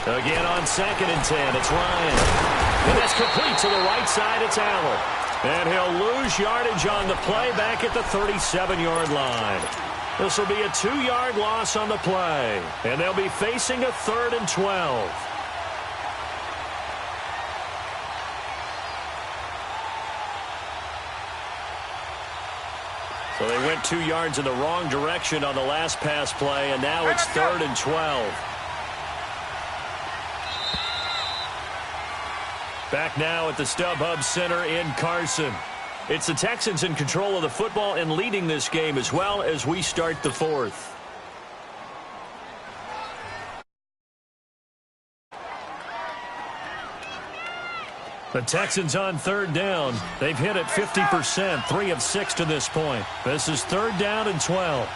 Again on 2nd and 10, it's Ryan. And that's complete to the right side, it's Allen. And he'll lose yardage on the play back at the 37-yard line. This will be a 2-yard loss on the play. And they'll be facing a 3rd and 12. So they went 2 yards in the wrong direction on the last pass play, and now it's 3rd and 12. Back now at the StubHub Center in Carson. It's the Texans in control of the football and leading this game as well as we start the fourth. The Texans on 3rd down. They've hit it 50%, 3 of 6 to this point. This is 3rd down and 12.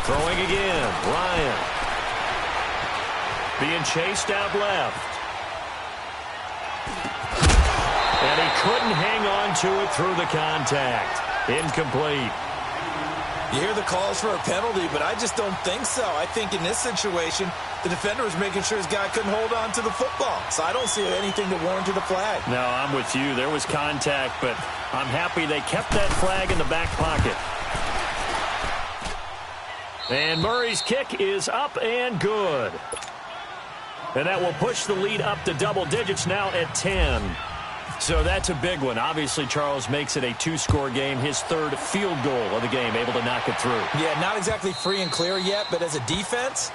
Throwing again, Ryan. Being chased out left. And he couldn't hang on to it through the contact. Incomplete. You hear the calls for a penalty, but I just don't think so. I think in this situation, the defender was making sure his guy couldn't hold on to the football. So I don't see anything that warranted a flag. No, I'm with you. There was contact, but I'm happy they kept that flag in the back pocket. And Murray's kick is up and good. And that will push the lead up to double digits now at 10. So that's a big one. Obviously, Charles makes it a 2-score game. His 3rd field goal of the game, able to knock it through. Yeah, not exactly free and clear yet, but as a defense,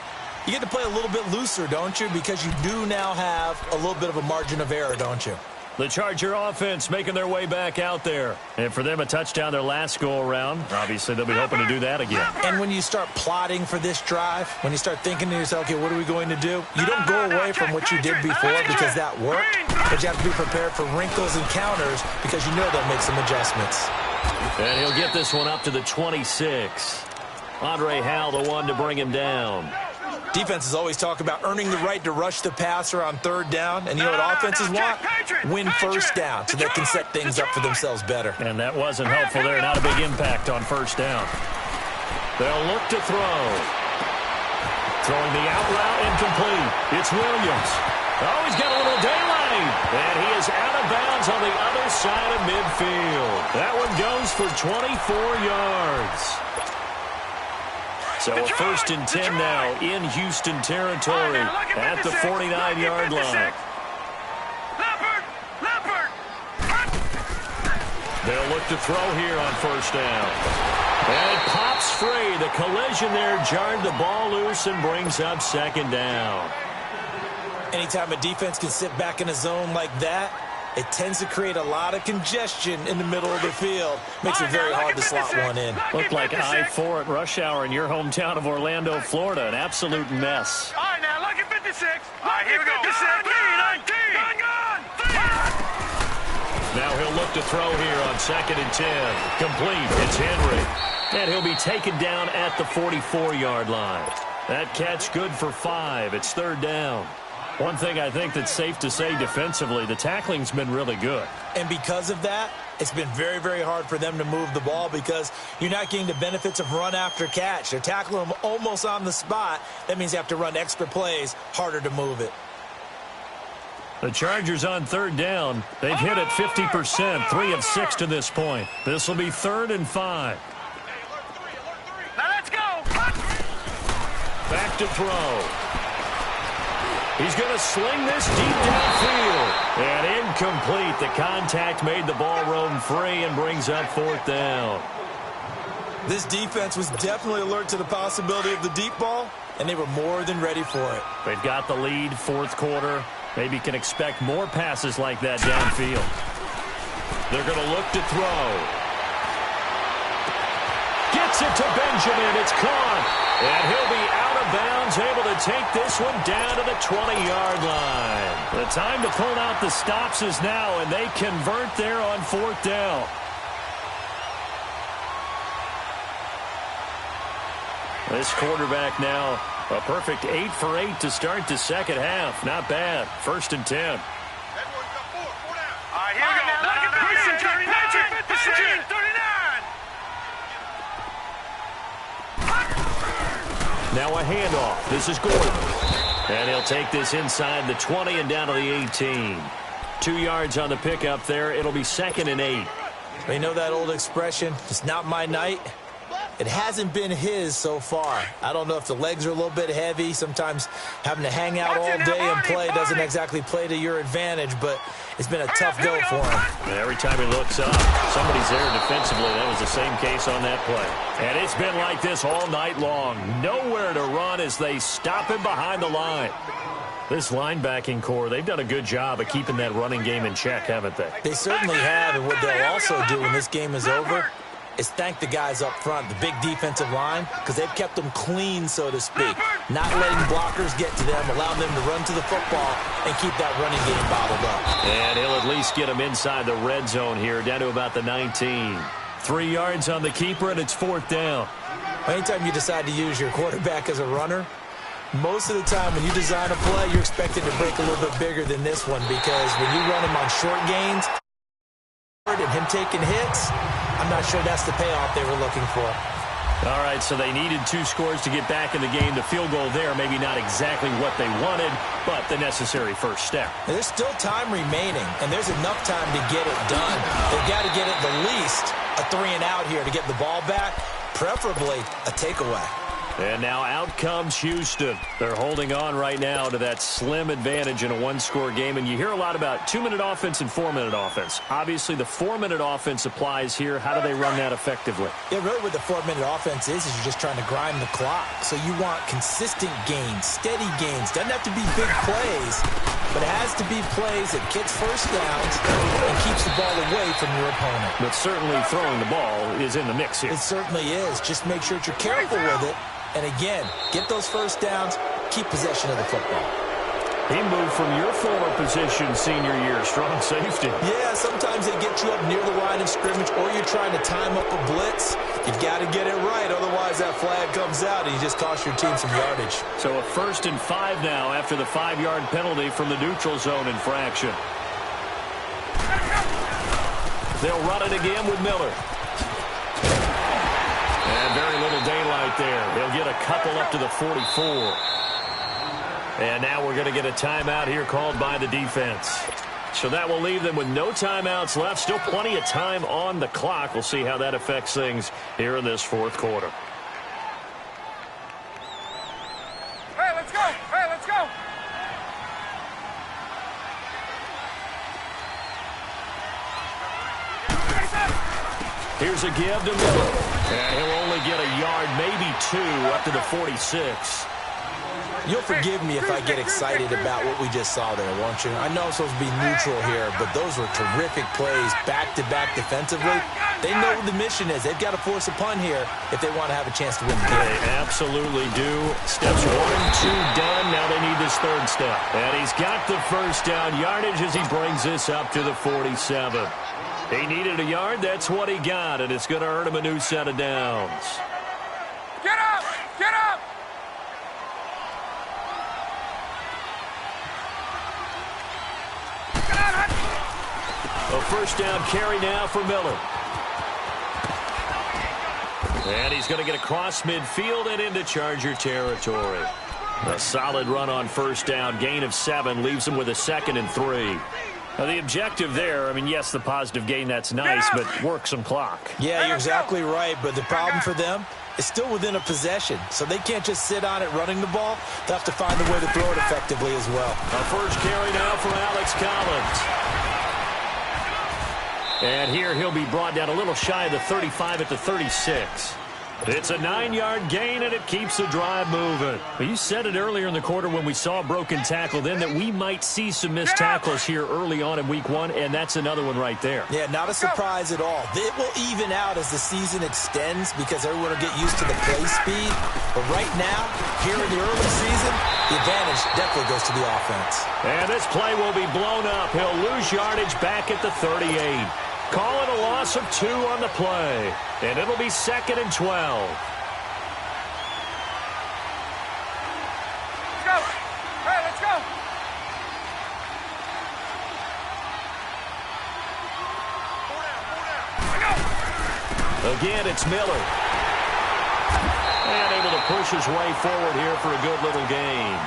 you get to play a little bit looser, don't you? Because you do now have a little bit of a margin of error, don't you? The Charger offense making their way back out there. And for them, a touchdown their last go-around. Obviously, they'll be hoping to do that again. And when you start plotting for this drive, when you start thinking to yourself, okay, what are we going to do? You don't go away from what you did before because that worked. But you have to be prepared for wrinkles and counters because you know they'll make some adjustments. And he'll get this one up to the 26. Andre Howell, the one to bring him down. Defenses always talk about earning the right to rush the passer on 3rd down. And you know what offenses want? Win first down so they can set things up for themselves better. And that wasn't helpful there. Not a big impact on first down. They'll look to throw. Throwing the out route incomplete. It's Williams. Oh, he's got a little daylight. And he is out of bounds on the other side of midfield. That one goes for 24 yards. So a 1st and 10 now in Houston territory at the 49-yard line. They'll look to throw here on first down. And it pops free. The collision there jarred the ball loose and brings up 2nd down. Anytime a defense can sit back in a zone like that, It tends to create a lot of congestion in the middle of the field. Makes it very hard to slot one in. Looked like I-4 at rush hour in your hometown of Orlando, Florida. An absolute mess. All right, now, lucky 56. All right, here we go. 56, 19. Now he'll look to throw here on 2nd and 10. Complete. It's Henry. And he'll be taken down at the 44-yard line. That catch good for 5. It's 3rd down. One thing I think that's safe to say defensively, the tackling's been really good. And because of that, it's been very, very hard for them to move the ball because you're not getting the benefits of run after catch. They're tackling them almost on the spot. That means you have to run extra plays, harder to move it. The Chargers on 3rd down. They've hit it 50%, 3 of 6 to this point. This will be 3rd and 5. Now let's go. Back to throw. He's going to sling this deep downfield. And incomplete. The contact made the ball roam free and brings up 4th down. This defense was definitely alert to the possibility of the deep ball, and they were more than ready for it. They've got the lead, 4th quarter. Maybe can expect more passes like that downfield. They're going to look to throw. Gets it to Benjamin. It's caught. And he'll be out of bounds, able to take this one down to the 20-yard line. The time to pull out the stops is now, and they convert there on 4th down. This quarterback now, a perfect 8 for 8 to start the second half. Not bad. 1st and 10. All right, here we go. Now, look at 39. 39. Now a handoff. This is Gordon. And he'll take this inside the 20 and down to the 18. 2 yards on the pickup there. It'll be 2nd and 8. You know that old expression, it's not my night? It hasn't been his so far. I don't know if the legs are a little bit heavy. Sometimes having to hang out all day and play doesn't exactly play to your advantage, but it's been a tough go for him. And every time he looks up, somebody's there defensively. That was the same case on that play. And it's been like this all night long. Nowhere to run as they stop him behind the line. This linebacking core, they've done a good job of keeping that running game in check, haven't they? They certainly have, and what they'll also do when this game is over is thank the guys up front, the big defensive line, because they've kept them clean, so to speak. Not letting blockers get to them, allowing them to run to the football and keep that running game bottled up. And he'll at least get them inside the red zone here, down to about the 19. 3 yards on the keeper, and it's 4th down. Anytime you decide to use your quarterback as a runner, most of the time when you design a play, you're expected to break a little bit bigger than this one, because when you run him on short gains and him taking hits, I'm not sure that's the payoff they were looking for. All right, so they needed 2 scores to get back in the game. The field goal there, maybe not exactly what they wanted, but the necessary first step. And there's still time remaining, and there's enough time to get it done. They've got to get at the least a 3-and-out here to get the ball back, preferably a takeaway. And now out comes Houston. They're holding on right now to that slim advantage in a 1-score game. And you hear a lot about 2-minute offense and 4-minute offense. Obviously, the 4-minute offense applies here. How do they run that effectively? Yeah, really what the 4-minute offense is you're just trying to grind the clock. So you want consistent gains, steady gains. Doesn't have to be big plays, but it has to be plays that gets first downs and keeps the ball away from your opponent. But certainly throwing the ball is in the mix here. It certainly is. Just make sure that you're careful with it. And again, get those first downs, keep possession of the football. He moved from your former position senior year, strong safety. Yeah, sometimes they get you up near the line of scrimmage, or you're trying to time up a blitz. You've got to get it right, otherwise that flag comes out and you just cost your team some yardage. So a 1st and 5 now after the 5-yard penalty from the neutral zone infraction. They'll run it again with Miller. And very little daylight there. They'll get a couple up to the 44. And now we're going to get a timeout here called by the defense. So that will leave them with no timeouts left. Still plenty of time on the clock. We'll see how that affects things here in this 4th quarter. Hey, let's go. Hey, let's go. Here's a give to Miller. And he'll only get a yard, maybe 2, up to the 46. You'll forgive me if I get excited about what we just saw there, won't you? I know I'm supposed to be neutral here, but those were terrific plays back-to-back defensively. They know what the mission is. They've got to force a punt here if they want to have a chance to win the game. They absolutely do. Steps 1, 2 done. Now they need this third step. And he's got the first down yardage as he brings this up to the 47. He needed a yard. That's what he got, and it's going to earn him a new set of downs. Get up! Get up! A first down carry now for Miller. And he's going to get across midfield and into Charger territory. A solid run on first down. Gain of 7 leaves him with a 2nd and 3. Now, the objective there, I mean, yes, the positive gain, that's nice, but work some clock. Yeah, you're exactly right, but the problem for them is still within a possession, so they can't just sit on it running the ball. They'll have to find a way to throw it effectively as well. A first carry now for Alex Collins. And here he'll be brought down a little shy of the 35 at the 36. It's a 9-yard gain, and it keeps the drive moving. Well, you said it earlier in the quarter when we saw a broken tackle then that we might see some missed tackles here early on in week 1, and that's another one right there. Yeah, not a surprise at all. It will even out as the season extends because everyone will get used to the play speed. But right now, here in the early season, the advantage definitely goes to the offense. And this play will be blown up. He'll lose yardage back at the 38. Call it a loss of 2 on the play. And it'll be 2nd and 12. Let's go! Hey, let's go! Again, it's Miller. And able to push his way forward here for a good little gain.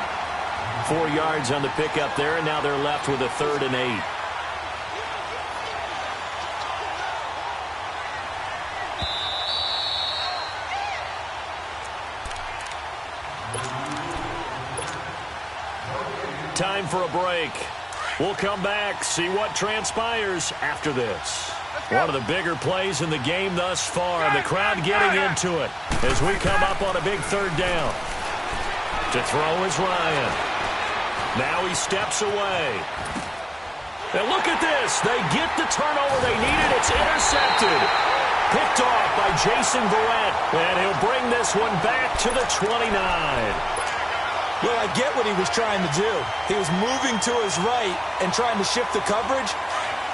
4 yards on the pickup there, and now they're left with a 3rd and 8. Time for a break. We'll come back, see what transpires after this. One of the bigger plays in the game thus far. The crowd getting into it as we come up on a big 3rd down. To throw is Ryan. Now he steps away. And look at this. They get the turnover they needed. It's intercepted. Picked off by Jason Verrett. And he'll bring this one back to the 29. Well, I get what he was trying to do. He was moving to his right and trying to shift the coverage,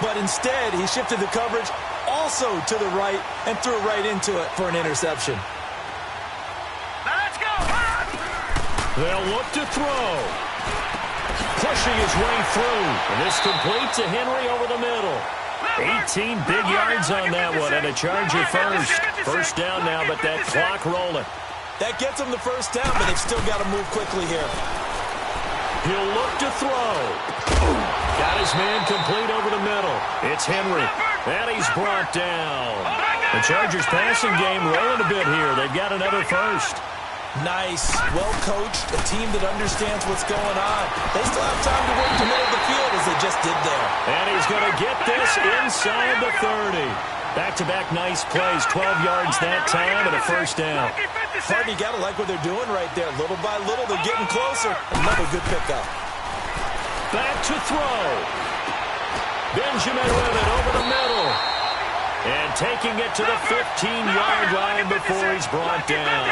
but instead he shifted the coverage also to the right and threw right into it for an interception. Now let's go! They'll look to throw. Pushing his way through. And this complete to Henry over the middle. 18 big yards on that one, and a Charger first. First down now, but that clock rolling. That gets him the first down, but they've still got to move quickly here. He'll look to throw. Got his man complete over the middle. It's Henry. And he's brought down. The Chargers passing game rolling a bit here. They've got another first. Nice. Well coached. A team that understands what's going on. They still have time to work the middle of the field as they just did there. And he's going to get this inside the 30. Back-to-back nice plays. 12 yards that time and a first down. Hardy, got to like what they're doing right there. Little by little, they're getting closer. Another good pickup. Back to throw. Benjamin with it over the middle. And taking it to the 15-yard line before he's brought down.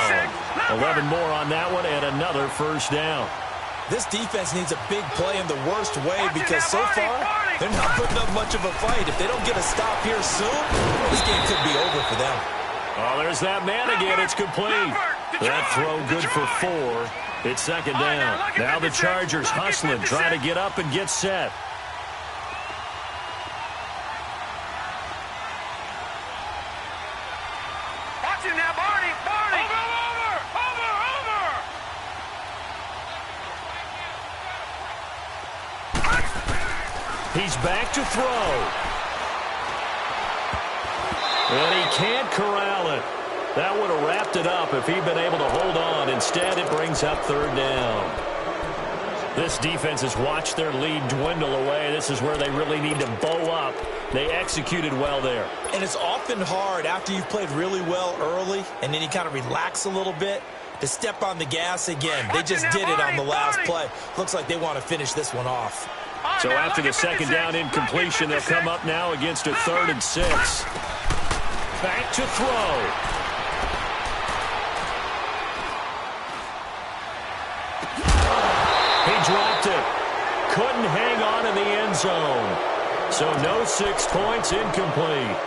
11 more on that one and another first down. This defense needs a big play in the worst way because so far, they're not putting up much of a fight. If they don't get a stop here soon, this game could be over for them. Oh, there's that man again. It's complete. That throw good for 4. It's 2nd down. Now the Chargers hustling, trying to get up and get set. Watch him now, Barney! Barney! Over! He's back to throw. And he can't corral it. That would have wrapped it up if he'd been able to hold on. Instead, it brings up 3rd down. This defense has watched their lead dwindle away. This is where they really need to bow up. They executed well there. And it's often hard after you've played really well early and then you kind of relax a little bit to step on the gas again. They just did it on the last play. Looks like they want to finish this one off. So after the second down incompletion, they'll come up now against a 3rd and 6. Back to throw. He dropped it. Couldn't hang on in the end zone. So no 6 points, incomplete.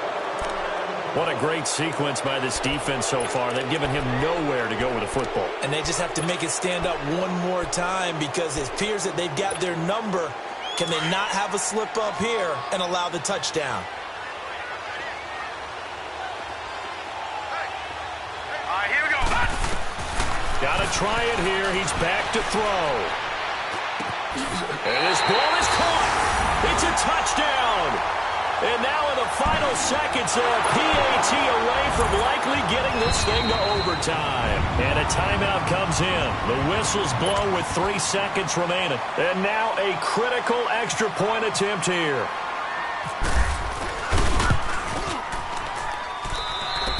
What a great sequence by this defense so far. They've given him nowhere to go with the football. And they just have to make it stand up one more time because it appears that they've got their number. Can they not have a slip up here and allow the touchdown? All right, here we go. Got to try it here. He's back to throw. And his ball is caught. It's a touchdown. And now in the final seconds, a PAT away from likely getting this thing to overtime. And a timeout comes in. The whistles blow with 3 seconds remaining. And now a critical extra point attempt here.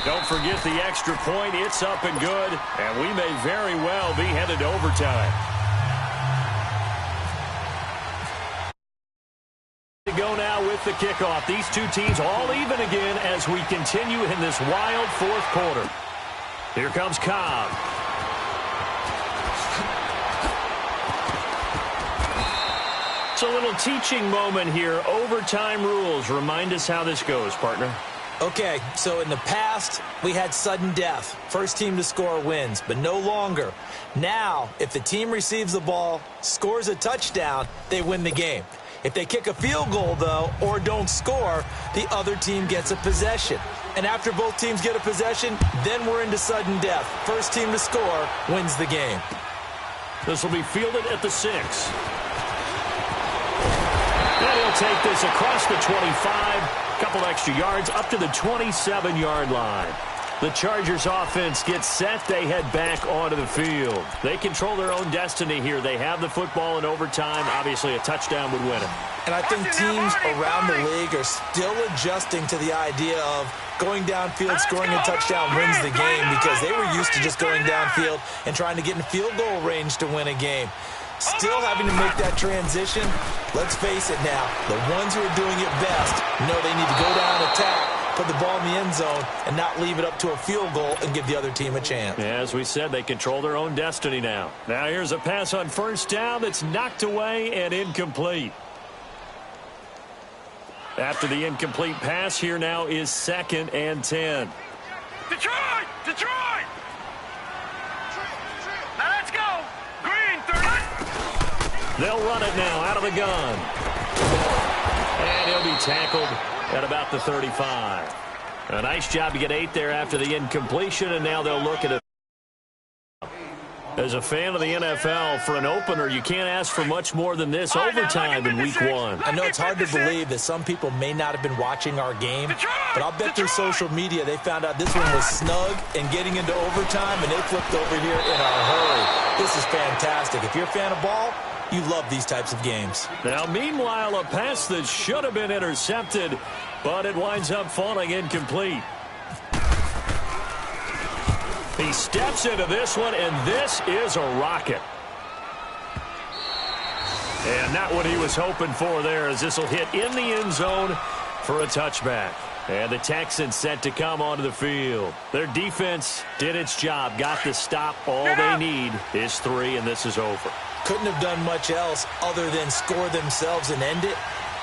Don't forget the extra point. It's up and good. And we may very well be headed to overtime. To go now with the kickoff. These two teams all even again as we continue in this wild 4th quarter. Here comes Cobb. It's a little teaching moment here. Overtime rules. Remind us how this goes, partner. Okay, so in the past, we had sudden death. First team to score wins, but no longer. Now, if the team receives the ball, scores a touchdown, they win the game. If they kick a field goal, though, or don't score, the other team gets a possession. And after both teams get a possession, then we're into sudden death. First team to score wins the game. This will be fielded at the 6. And he'll take this across the 25. Couple extra yards up to the 27-yard line. The Chargers offense gets set. They head back onto the field. They control their own destiny here. They have the football in overtime. Obviously, a touchdown would win it. And I think teams around the league are still adjusting to the idea of going downfield, scoring a touchdown wins the game because they were used to just going downfield and trying to get in field goal range to win a game. Still having to make that transition. Let's face it now, the ones who are doing it best know they need to go down and attack, put the ball in the end zone, and not leave it up to a field goal and give the other team a chance. As we said, they control their own destiny now. Now here's a pass on 1st down that's knocked away and incomplete. After the incomplete pass, here now is 2nd and 10. Detroit! Detroit! Now let's go! Green, 30! They'll run it now out of the gun. And he'll be tackled at about the 35. A nice job to get 8 there after the incompletion, and now they'll look at it. As a fan of the NFL, for an opener, you can't ask for much more than this overtime in Week 1. I know it's hard to believe that some people may not have been watching our game, but I'll bet through social media they found out this one was snug and getting into overtime, and they flipped over here in a hurry. This is fantastic. If you're a fan of ball, you love these types of games. Now, meanwhile, a pass that should have been intercepted, but it winds up falling incomplete. He steps into this one, and this is a rocket. And not what he was hoping for there, as this will hit in the end zone for a touchback. And the Texans set to come onto the field. Their defense did its job, got the stop. All they need is 3, and this is over. Couldn't have done much else other than score themselves and end it.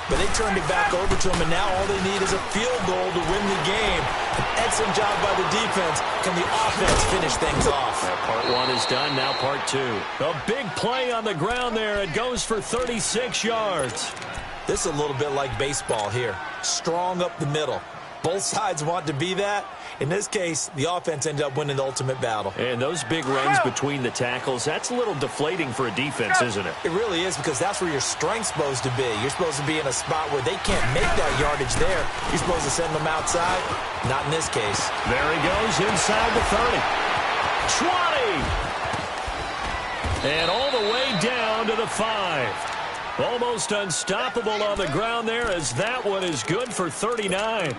But they turned it back over to them, and now all they need is a field goal to win the game. An excellent job by the defense. Can the offense finish things off? Part 1 is done, now part 2. A big play on the ground there. It goes for 36 yards. This is a little bit like baseball here. Strong up the middle. Both sides want to be that. In this case, the offense ended up winning the ultimate battle. And those big runs between the tackles, that's a little deflating for a defense, isn't it? It really is, because that's where your strength's supposed to be. You're supposed to be in a spot where they can't make that yardage there. You're supposed to send them outside. Not in this case. There he goes inside the 30. 20. And all the way down to the 5. Almost unstoppable on the ground there, as that one is good for 39.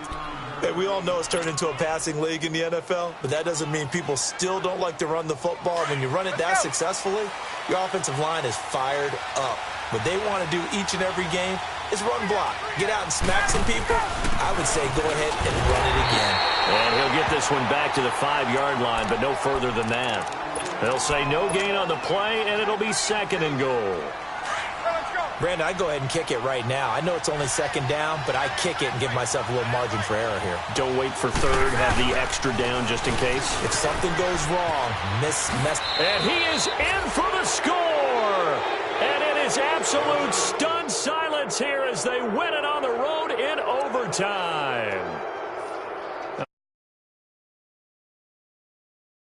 Hey, we all know it's turned into a passing league in the NFL, but that doesn't mean people still don't like to run the football. When you run it that successfully, your offensive line is fired up. What they want to do each and every game is run block. Get out and smack some people. I would say go ahead and run it again. And he'll get this one back to the 5-yard line, but no further than that. They'll say no gain on the play, and it'll be 2nd and goal. Brandon, I'd go ahead and kick it right now. I know it's only 2nd down, but I kick it and give myself a little margin for error here. Don't wait for 3rd. Have the extra down just in case. If something goes wrong, And he is in for the score. And it is absolute stunned silence here as they win it on the road in overtime.